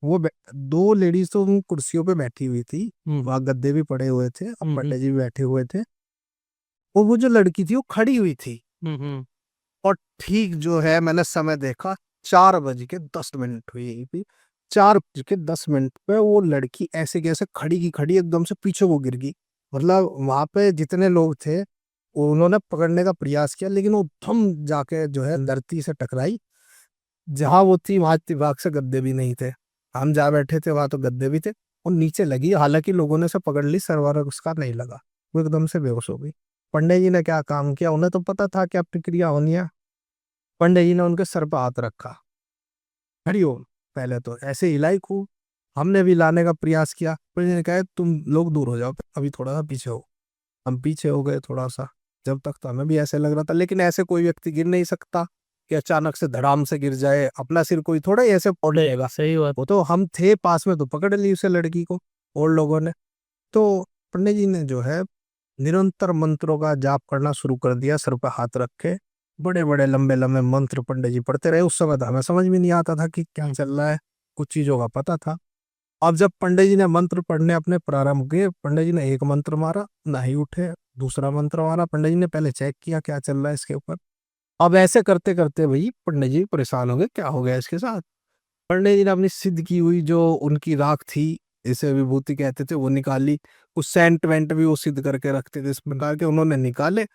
वो दो लेडीज तो उन कुर्सियों पे बैठी हुई थी, वहां गद्दे भी पड़े हुए थे, अब पंडित जी भी बैठे हुए थे, और वो जो लड़की थी वो खड़ी हुई थी। और ठीक जो है मैंने समय देखा, 4:10 हुई थी, 4:10 पे वो लड़की ऐसे कैसे खड़ी की खड़ी एकदम से पीछे को गिर गई। मतलब वहां पे जितने लोग थे उन्होंने पकड़ने का प्रयास किया, लेकिन वो थम जाके जो है धरती से टकराई। जहां वो थी वहां दिमाग से गद्दे भी नहीं थे। हम जा बैठे थे वहां तो गद्दे भी थे। और नीचे लगी, हालांकि लोगों ने उसे पकड़ ली, सरवर उसका नहीं लगा, वो एकदम से बेहोश हो गई। पंडित जी ने क्या काम किया, उन्हें तो पता था क्या प्रक्रिया होनी है। पंडित जी ने उनके सर पर हाथ रखा, हरिओम। पहले तो ऐसे हिलाई खूब, हमने भी लाने का प्रयास किया। पंडित जी ने कहा तुम लोग दूर हो जाओ, अभी थोड़ा सा पीछे हो। हम पीछे हो गए थोड़ा सा। जब तक तो हमें भी ऐसे लग रहा था, लेकिन ऐसे कोई व्यक्ति गिर नहीं सकता कि अचानक से धड़ाम से गिर जाए, अपना सिर कोई थोड़ा ही ऐसे फोड़ लेगा।
सही बात।
वो तो हम थे पास में तो पकड़ ली उसे, लड़की को, और लोगों ने। तो पंडित जी ने जो है निरंतर मंत्रों का जाप करना शुरू कर दिया, सर पर हाथ रखे। बड़े बड़े लंबे लंबे मंत्र पंडित जी पढ़ते रहे। उस समय तो हमें समझ में नहीं आता था कि क्या चल रहा है, कुछ चीजों का पता था। अब जब पंडित जी ने मंत्र पढ़ने अपने प्रारंभ किए, पंडित जी ने एक मंत्र मारा, ना ही उठे। दूसरा मंत्र मारा, पंडित जी ने पहले चेक किया क्या चल रहा है इसके ऊपर। अब ऐसे करते करते भाई पंडित जी परेशान हो गए, क्या हो गया इसके साथ। पंडित जी ने अपनी सिद्ध की हुई जो उनकी राख थी, इसे विभूति कहते थे, वो निकाली। कुछ सेंट वेंट भी वो सिद्ध करके रखते थे, इस प्रकार के उन्होंने निकाले।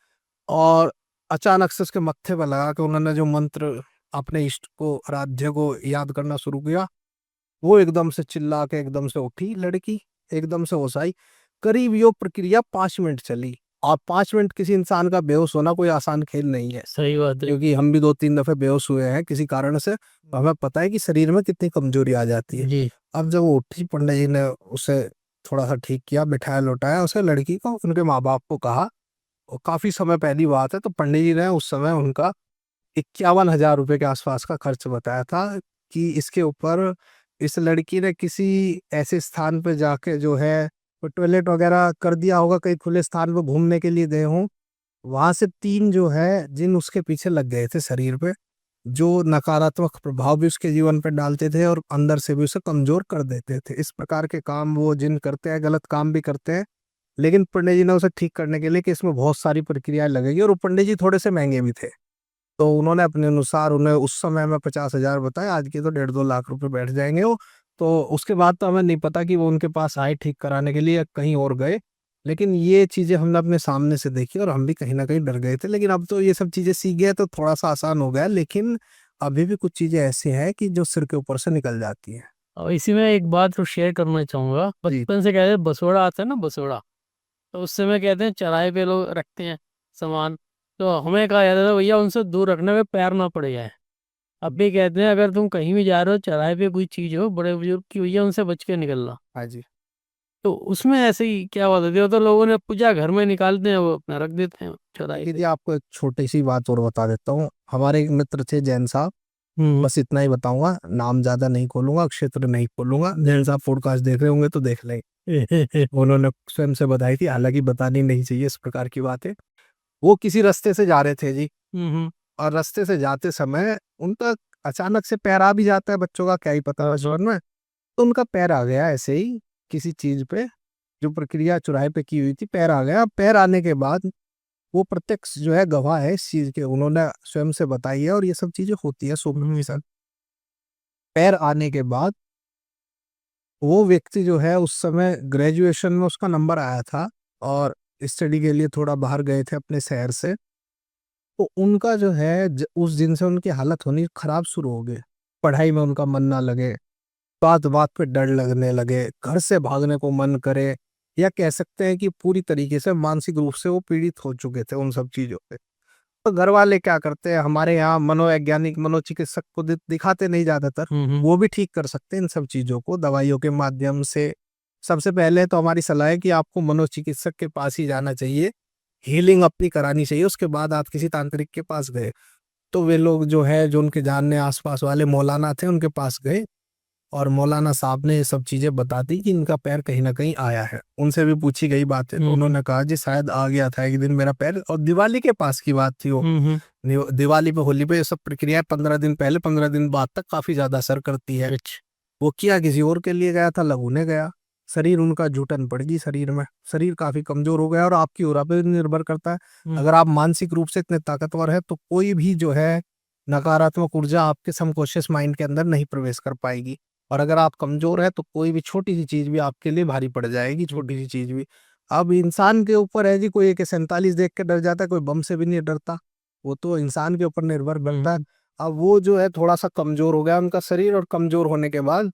और अचानक से उसके मत्थे पर लगा के उन्होंने जो मंत्र अपने इष्ट को, आराध्य को याद करना शुरू किया। वो एकदम से चिल्ला के एकदम से उठी लड़की, एकदम से होश आई। करीब ये प्रक्रिया 5 मिनट चली। और 5 मिनट किसी इंसान का बेहोश होना कोई आसान खेल नहीं है,
सही बात है।
क्योंकि हम भी 2-3 दफे बेहोश हुए हैं किसी कारण से, तो हमें पता है कि शरीर में कितनी कमजोरी आ जाती है।
जी।
अब जब वो उठी, पंडित जी ने उसे थोड़ा सा ठीक किया, बिठाया, लौटाया उसे, लड़की को, उनके माँ बाप को कहा। और काफी समय पहली बात है, तो पंडित जी ने उस समय उनका 51,000 रुपए के आसपास का खर्च बताया था कि इसके ऊपर इस लड़की ने किसी ऐसे स्थान पे जाके जो है टॉयलेट वगैरह कर दिया होगा, कहीं खुले स्थान पे घूमने के लिए गए हों। वहां से 3 जो है जिन उसके पीछे लग गए थे शरीर पे, जो नकारात्मक प्रभाव भी उसके जीवन पे डालते थे और अंदर से भी उसे कमजोर कर देते थे। इस प्रकार के काम वो जिन करते हैं, गलत काम भी करते हैं। लेकिन पंडित जी ने उसे ठीक करने के लिए कि इसमें बहुत सारी प्रक्रियाएं लगेगी, और वो पंडित जी थोड़े से महंगे भी थे, तो उन्होंने अपने अनुसार उन्हें उस समय में 50,000 बताए। आज के तो 1.5-2 लाख रुपए बैठ जाएंगे वो। तो उसके बाद तो हमें नहीं पता कि वो उनके पास आए ठीक कराने के लिए या कहीं और गए। लेकिन ये चीजें हमने अपने सामने से देखी और हम भी कहीं ना कहीं डर गए थे। लेकिन अब तो ये सब चीजें सीख गए तो थोड़ा सा आसान हो गया, लेकिन अभी भी कुछ चीजें ऐसी हैं कि जो सिर के ऊपर से निकल जाती हैं।
और इसी में एक बात तो शेयर करना चाहूंगा।
जी।
बचपन से कहते हैं बसोड़ा आता है ना, बसोड़ा, तो उस समय कहते हैं चराहे पे लोग रखते हैं सामान। तो हमें कहा जाता था भैया उनसे दूर रखने में पैर ना पड़ जाए। अब भी कहते हैं अगर तुम कहीं भी जा रहे हो, चराहे पे कोई चीज हो बड़े बुजुर्ग की, भैया उनसे बच के निकलना।
हाँ जी।
तो उसमें ऐसे ही क्या बात होती है, वो तो लोगों ने पूजा घर में निकालते हैं, वो अपना रख देते हैं चौराहे
देखिए
पे।
जी, आपको एक छोटी सी बात और बता देता हूँ। हमारे एक मित्र थे जैन साहब,
हम्म।
बस इतना ही बताऊंगा, नाम ज्यादा नहीं खोलूंगा, क्षेत्र नहीं खोलूंगा। जैन साहब पॉडकास्ट देख रहे होंगे तो देख लें। उन्होंने स्वयं से बताई थी, हालांकि बतानी नहीं चाहिए इस प्रकार की बातें। वो किसी रास्ते से जा रहे थे जी,
हम्म।
और रास्ते से जाते समय उनका अचानक से पैर आ भी जाता है, बच्चों का क्या ही पता बचपन में। तो उनका पैर आ गया ऐसे ही किसी चीज पे, जो प्रक्रिया चौराहे पे की हुई थी, पैर आ गया। पैर आने के बाद वो प्रत्यक्ष जो है गवाह है इस चीज के, उन्होंने स्वयं से बताई है, और ये सब चीजें होती है स्वप्न के साथ। पैर आने के बाद वो व्यक्ति जो है उस समय ग्रेजुएशन में उसका नंबर आया था, और स्टडी के लिए थोड़ा बाहर गए थे अपने शहर से। तो उनका जो है उस दिन से उनकी हालत होनी खराब शुरू हो गई। पढ़ाई में उनका मन ना लगे, बात बात पे डर लगने लगे, घर से भागने को मन करे, या कह सकते हैं कि पूरी तरीके से मानसिक रूप से वो पीड़ित हो चुके थे उन सब चीजों से। तो घर वाले क्या करते हैं, हमारे यहाँ मनोवैज्ञानिक, मनोचिकित्सक को दिखाते नहीं ज्यादातर। वो भी ठीक कर सकते हैं इन सब चीजों को दवाइयों के माध्यम से। सबसे पहले तो हमारी सलाह है कि आपको मनोचिकित्सक के पास ही जाना चाहिए, हीलिंग अपनी करानी चाहिए, उसके बाद आप किसी तांत्रिक के पास गए। तो वे लोग जो है, जो उनके जानने आसपास वाले मौलाना थे, उनके पास गए, और मौलाना साहब ने ये सब चीजें बता दी कि इनका पैर कहीं ना कहीं आया है। उनसे भी पूछी गई बातें, तो उन्होंने कहा जी शायद आ गया था एक दिन मेरा पैर, और दिवाली के पास की बात थी वो। दिवाली पे, होली पे ये सब प्रक्रिया 15 दिन पहले 15 दिन बाद तक काफी ज्यादा असर करती है। वो किया किसी और के लिए गया था, लगूने गया, शरीर उनका जुटन पड़ गई शरीर में, शरीर काफी कमजोर हो गया। और आपकी ओरा पे निर्भर करता है, अगर आप मानसिक रूप से इतने ताकतवर है तो कोई भी जो है नकारात्मक ऊर्जा आपके सबकॉन्शियस माइंड के अंदर नहीं प्रवेश कर पाएगी। और अगर आप कमजोर है तो कोई भी छोटी सी चीज भी आपके लिए भारी पड़ जाएगी, छोटी सी चीज भी। अब इंसान के ऊपर है जी, कोई AK-47 देख के डर जाता है, कोई बम से भी नहीं डरता, वो तो इंसान के ऊपर निर्भर करता है। अब वो जो है थोड़ा सा कमजोर हो गया उनका शरीर, और कमजोर होने के बाद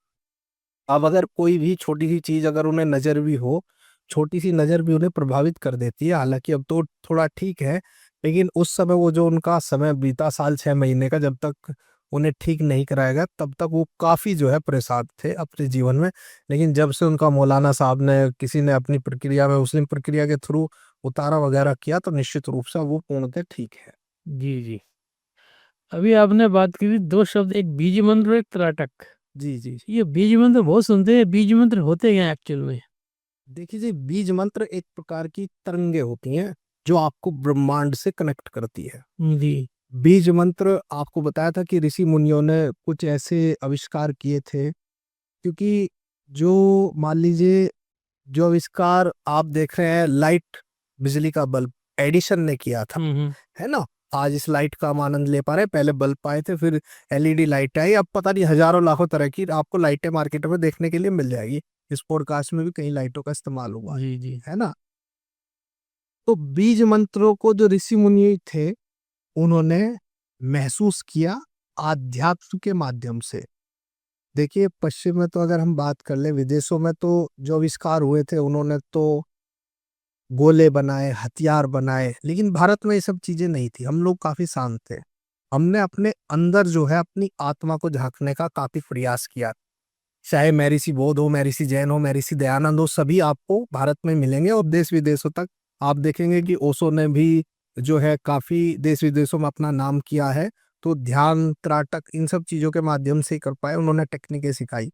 अब अगर कोई भी छोटी सी चीज अगर उन्हें नजर भी हो, छोटी सी नजर भी उन्हें प्रभावित कर देती है। हालांकि अब तो थोड़ा ठीक है, लेकिन उस समय वो जो उनका समय बीता, साल 6 महीने का, जब तक उन्हें ठीक नहीं कराया गया तब तक वो काफी जो है परेशान थे अपने जीवन में। लेकिन जब से उनका मौलाना साहब ने, किसी ने अपनी प्रक्रिया में, मुस्लिम प्रक्रिया के थ्रू उतारा वगैरह किया, तो निश्चित रूप से वो पूर्णतः ठीक है।
जी, जी। अभी आपने बात की थी 2 शब्द, एक बीज मंत्र और एक त्राटक।
जी जी।
ये बीज मंत्र बहुत सुनते हैं, बीज मंत्र होते क्या हैं एक्चुअल में?
देखिए जी, बीज मंत्र एक प्रकार की तरंगे होती हैं जो आपको ब्रह्मांड से कनेक्ट करती है।
जी।
बीज मंत्र आपको बताया था कि ऋषि मुनियों ने कुछ ऐसे आविष्कार किए थे, क्योंकि जो मान लीजिए, जो आविष्कार आप देख रहे हैं, लाइट, बिजली का बल्ब एडिशन ने किया था, है ना। आज इस लाइट का हम आनंद ले पा रहे हैं, पहले बल्ब आए थे, फिर LED लाइट आई, अब पता नहीं हजारों लाखों तरह की आपको लाइटें मार्केट में देखने के लिए मिल जाएगी। इस पॉडकास्ट में भी कई लाइटों का इस्तेमाल हुआ
जी, जी।
है ना। तो बीज मंत्रों को जो ऋषि मुनि थे, उन्होंने महसूस किया आध्यात्म के माध्यम से। देखिए, पश्चिम में तो अगर हम बात कर ले, विदेशों में तो जो आविष्कार हुए थे, उन्होंने तो गोले बनाए, हथियार बनाए, लेकिन भारत में ये सब चीजें नहीं थी। हम लोग काफी शांत थे। हमने अपने अंदर जो है अपनी आत्मा को झांकने का काफी प्रयास किया। चाहे महर्षि बोध हो, महर्षि जैन हो, महर्षि दयानंद हो, सभी आपको भारत में मिलेंगे, और देश विदेशों तक आप देखेंगे कि ओशो ने भी जो है काफी देश विदेशों में अपना नाम किया है। तो ध्यान, त्राटक, इन सब चीजों के माध्यम से ही कर पाए, उन्होंने टेक्निकें सिखाई।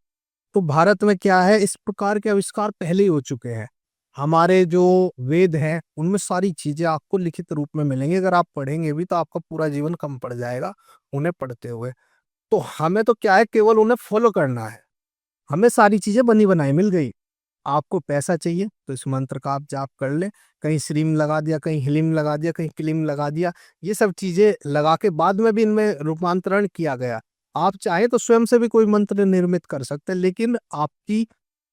तो भारत में क्या है, इस प्रकार के आविष्कार पहले ही हो चुके हैं। हमारे जो वेद हैं उनमें सारी चीजें आपको लिखित रूप में मिलेंगी। अगर आप पढ़ेंगे भी तो आपका पूरा जीवन कम पड़ जाएगा उन्हें पढ़ते हुए। तो हमें तो क्या है, केवल उन्हें फॉलो करना है। हमें सारी चीजें बनी बनाई मिल गई। आपको पैसा चाहिए तो इस मंत्र का आप जाप कर ले, कहीं श्रीम लगा दिया, कहीं हिलिम लगा दिया, कहीं क्लीम लगा दिया। ये सब चीजें लगा के बाद में भी इनमें रूपांतरण किया गया। आप चाहे तो स्वयं से भी कोई मंत्र निर्मित कर सकते हैं, लेकिन आपकी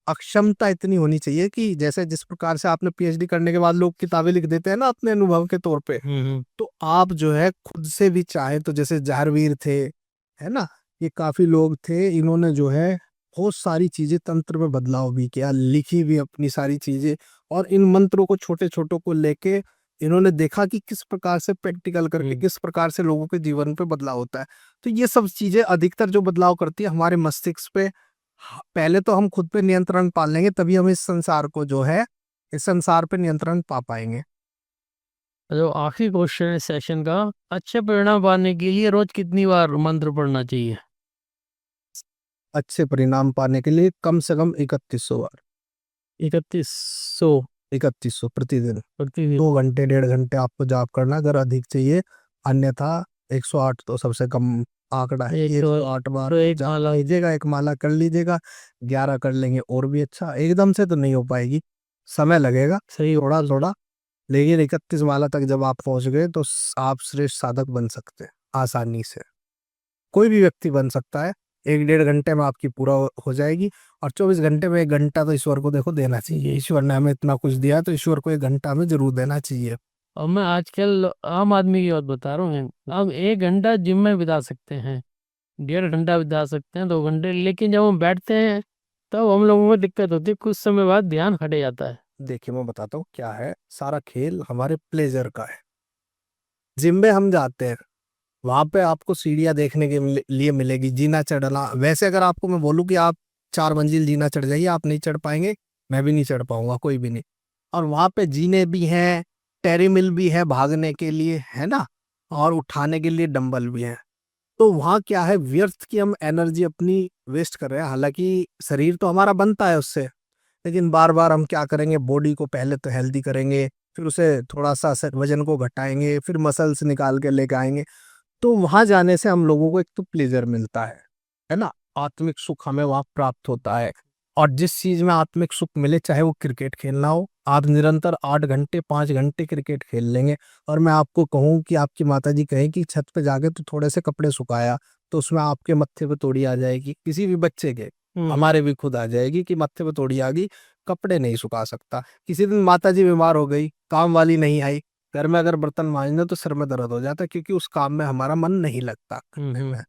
अक्षमता इतनी होनी चाहिए कि जैसे जिस प्रकार से आपने PhD करने के बाद लोग किताबें लिख देते हैं ना अपने अनुभव के तौर पे, तो आप जो है खुद से भी चाहे तो, जैसे जाहरवीर थे, है ना, ये काफी लोग थे, इन्होंने जो है बहुत सारी चीजें, तंत्र में बदलाव भी किया, लिखी भी अपनी सारी चीजें, और इन मंत्रों को छोटे छोटों को लेके इन्होंने देखा कि किस प्रकार से प्रैक्टिकल करके किस प्रकार से लोगों के जीवन पे बदलाव होता है। तो ये सब चीजें अधिकतर जो बदलाव करती है हमारे मस्तिष्क पे। पहले तो हम खुद पे नियंत्रण पा लेंगे, तभी हम इस संसार को जो है, इस संसार पे नियंत्रण पा पाएंगे।
जो आखिरी क्वेश्चन है सेशन का, अच्छे परिणाम पाने के लिए रोज कितनी बार मंत्र पढ़ना चाहिए?
अच्छे परिणाम पाने के लिए कम से कम 3100 बार।
3100
3100 प्रतिदिन।
प्रतिदिन?
2 घंटे 1.5 घंटे आपको जाप करना, अगर अधिक चाहिए, अन्यथा 108 तो सबसे कम आंकड़ा है।
एक
108 बार
तो एक
जाप
माला।
कीजिएगा, एक माला कर लीजिएगा। 11 कर लेंगे और भी अच्छा। एकदम से तो नहीं हो पाएगी, समय लगेगा
सही।
थोड़ा थोड़ा, लेकिन 31 माला तक जब आप पहुंच गए तो आप श्रेष्ठ साधक बन सकते हैं आसानी से। कोई भी व्यक्ति बन सकता है। 1-1.5 घंटे में आपकी पूरा हो जाएगी। और 24 घंटे में 1 घंटा तो ईश्वर को देखो देना चाहिए। ईश्वर ने हमें इतना कुछ दिया, तो ईश्वर को 1 घंटा में जरूर देना चाहिए।
और मैं आजकल आम आदमी की बात बता रहा हूँ, हम 1 घंटा जिम में बिता सकते हैं, 1.5 घंटा बिता सकते हैं, 2 घंटे, लेकिन जब हम बैठते हैं तब हम लोगों को दिक्कत होती है, कुछ समय बाद ध्यान हट जाता है।
देखिए, मैं बताता हूँ क्या है, सारा खेल हमारे प्लेजर का है। जिम में हम जाते हैं, वहां पे आपको सीढ़ियां देखने के लिए मिलेगी, जीना चढ़ना। वैसे अगर आपको मैं बोलूं कि आप 4 मंजिल जीना चढ़ जाइए, आप नहीं चढ़ पाएंगे, मैं भी नहीं चढ़ पाऊंगा, कोई भी नहीं। और वहां पे जीने भी हैं, टेरिमिल भी है भागने के लिए, है ना, और उठाने के लिए डंबल भी है। तो वहां क्या है, व्यर्थ की हम एनर्जी अपनी वेस्ट कर रहे हैं। हालांकि शरीर तो हमारा बनता है उससे, लेकिन बार बार हम क्या करेंगे, बॉडी को पहले तो हेल्दी करेंगे, फिर उसे थोड़ा सा वजन को घटाएंगे, फिर मसल्स निकाल के लेके आएंगे। तो वहां जाने से हम लोगों को एक तो प्लेजर मिलता है ना, आत्मिक सुख हमें वहां प्राप्त होता है। और जिस चीज में आत्मिक सुख मिले, चाहे वो क्रिकेट खेलना हो, आप निरंतर 8 घंटे 5 घंटे क्रिकेट खेल लेंगे। और मैं आपको कहूं कि आपकी माता जी कहें कि छत पे जाके तो थोड़े से कपड़े सुखाया, तो उसमें आपके मत्थे पे तोड़ी आ जाएगी, किसी भी बच्चे के। हमारे भी खुद आ जाएगी कि मत्थे पे थोड़ी आ गई, कपड़े नहीं सुखा सकता। किसी दिन माता जी बीमार हो गई, काम वाली नहीं आई, घर में अगर बर्तन मांजने तो सिर में दर्द हो जाता है, क्योंकि उस काम में हमारा मन नहीं लगता करने में।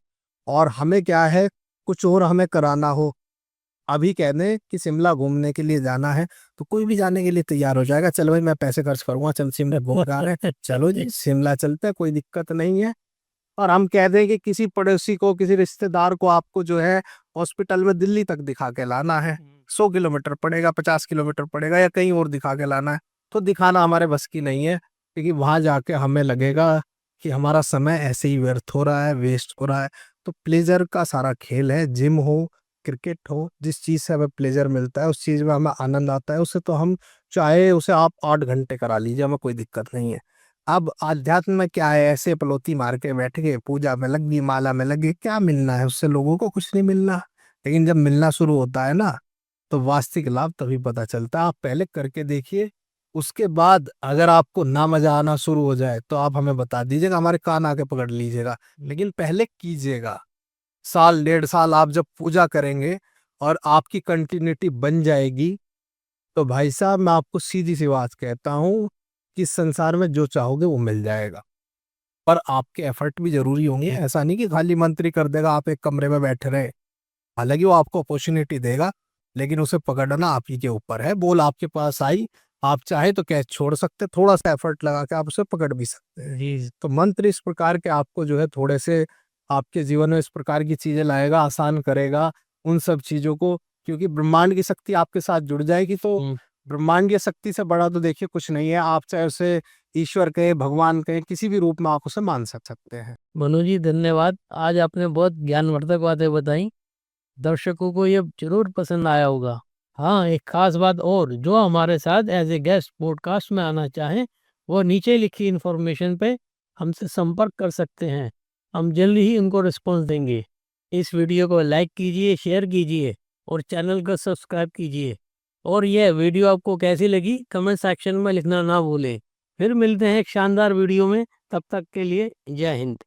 और हमें क्या है, कुछ और हमें कराना हो, अभी कह दें कि शिमला घूमने के लिए जाना है, तो कोई भी जाने के लिए तैयार हो जाएगा, चलो भाई मैं पैसे खर्च करूंगा, चल शिमला घूम जा रहे हैं, चलो जी शिमला चलते हैं, कोई दिक्कत नहीं है। और हम कह दें कि किसी पड़ोसी को, किसी रिश्तेदार को आपको जो है हॉस्पिटल में दिल्ली तक दिखा के लाना है, 100 किलोमीटर पड़ेगा, 50 किलोमीटर पड़ेगा, या कहीं और दिखा के लाना है, तो दिखाना हमारे बस की नहीं है, क्योंकि वहां जाके हमें लगेगा कि हमारा समय ऐसे ही व्यर्थ हो रहा है, वेस्ट हो रहा है। तो प्लेजर का सारा खेल है, जिम हो, क्रिकेट हो, जिस चीज से हमें प्लेजर मिलता है, उस चीज में हमें आनंद आता है, उससे तो हम चाहे उसे आप 8 घंटे करा लीजिए, हमें कोई दिक्कत नहीं है। अब आध्यात्म में क्या है, ऐसे पलोती मार के बैठ गए, पूजा में लग गई, माला में लग गई, क्या मिलना है उससे, लोगों को कुछ नहीं मिलना। लेकिन जब मिलना शुरू होता है ना, तो वास्तविक लाभ तभी पता चलता है। आप पहले करके देखिए, उसके बाद अगर आपको ना मजा आना शुरू हो जाए तो आप हमें बता दीजिएगा, हमारे कान आके पकड़ लीजिएगा, लेकिन पहले कीजिएगा। साल 1.5 साल आप जब पूजा करेंगे और आपकी कंटिन्यूटी बन जाएगी, तो भाई साहब मैं आपको सीधी सी बात कहता हूँ कि संसार में जो चाहोगे वो मिल जाएगा। पर आपके एफर्ट भी जरूरी होंगे, ऐसा नहीं कि खाली मंत्री कर देगा, आप एक कमरे में बैठे रहे। हालांकि वो आपको अपॉर्चुनिटी देगा, लेकिन उसे पकड़ना आप ही के ऊपर है। बॉल आपके पास आई, आप चाहे तो कैच छोड़ सकते, थोड़ा सा एफर्ट लगा के आप उसे पकड़ भी सकते हैं।
जी।
तो मंत्र इस प्रकार के आपको जो है थोड़े से आपके जीवन में इस प्रकार की चीजें लाएगा, आसान करेगा उन सब चीजों को, क्योंकि ब्रह्मांड की शक्ति आपके साथ जुड़ जाएगी। तो ब्रह्मांड की शक्ति से बड़ा तो देखिए कुछ नहीं है, आप चाहे उसे ईश्वर कहे, भगवान कहे, किसी भी रूप में आप उसे मान सकते हैं।
मनु जी धन्यवाद, आज आपने बहुत ज्ञानवर्धक बातें बताई, दर्शकों को ये जरूर पसंद आया होगा। हाँ, एक खास बात और, जो हमारे साथ एज ए गेस्ट पॉडकास्ट में आना चाहें वो नीचे लिखी इन्फॉर्मेशन पे हमसे संपर्क कर सकते हैं, हम जल्दी ही उनको रिस्पॉन्स देंगे। इस वीडियो को लाइक कीजिए, शेयर कीजिए और चैनल को सब्सक्राइब कीजिए। और यह वीडियो आपको कैसी लगी कमेंट सेक्शन में लिखना ना भूलें। फिर मिलते हैं एक शानदार वीडियो में, तब तक के लिए जय हिंद।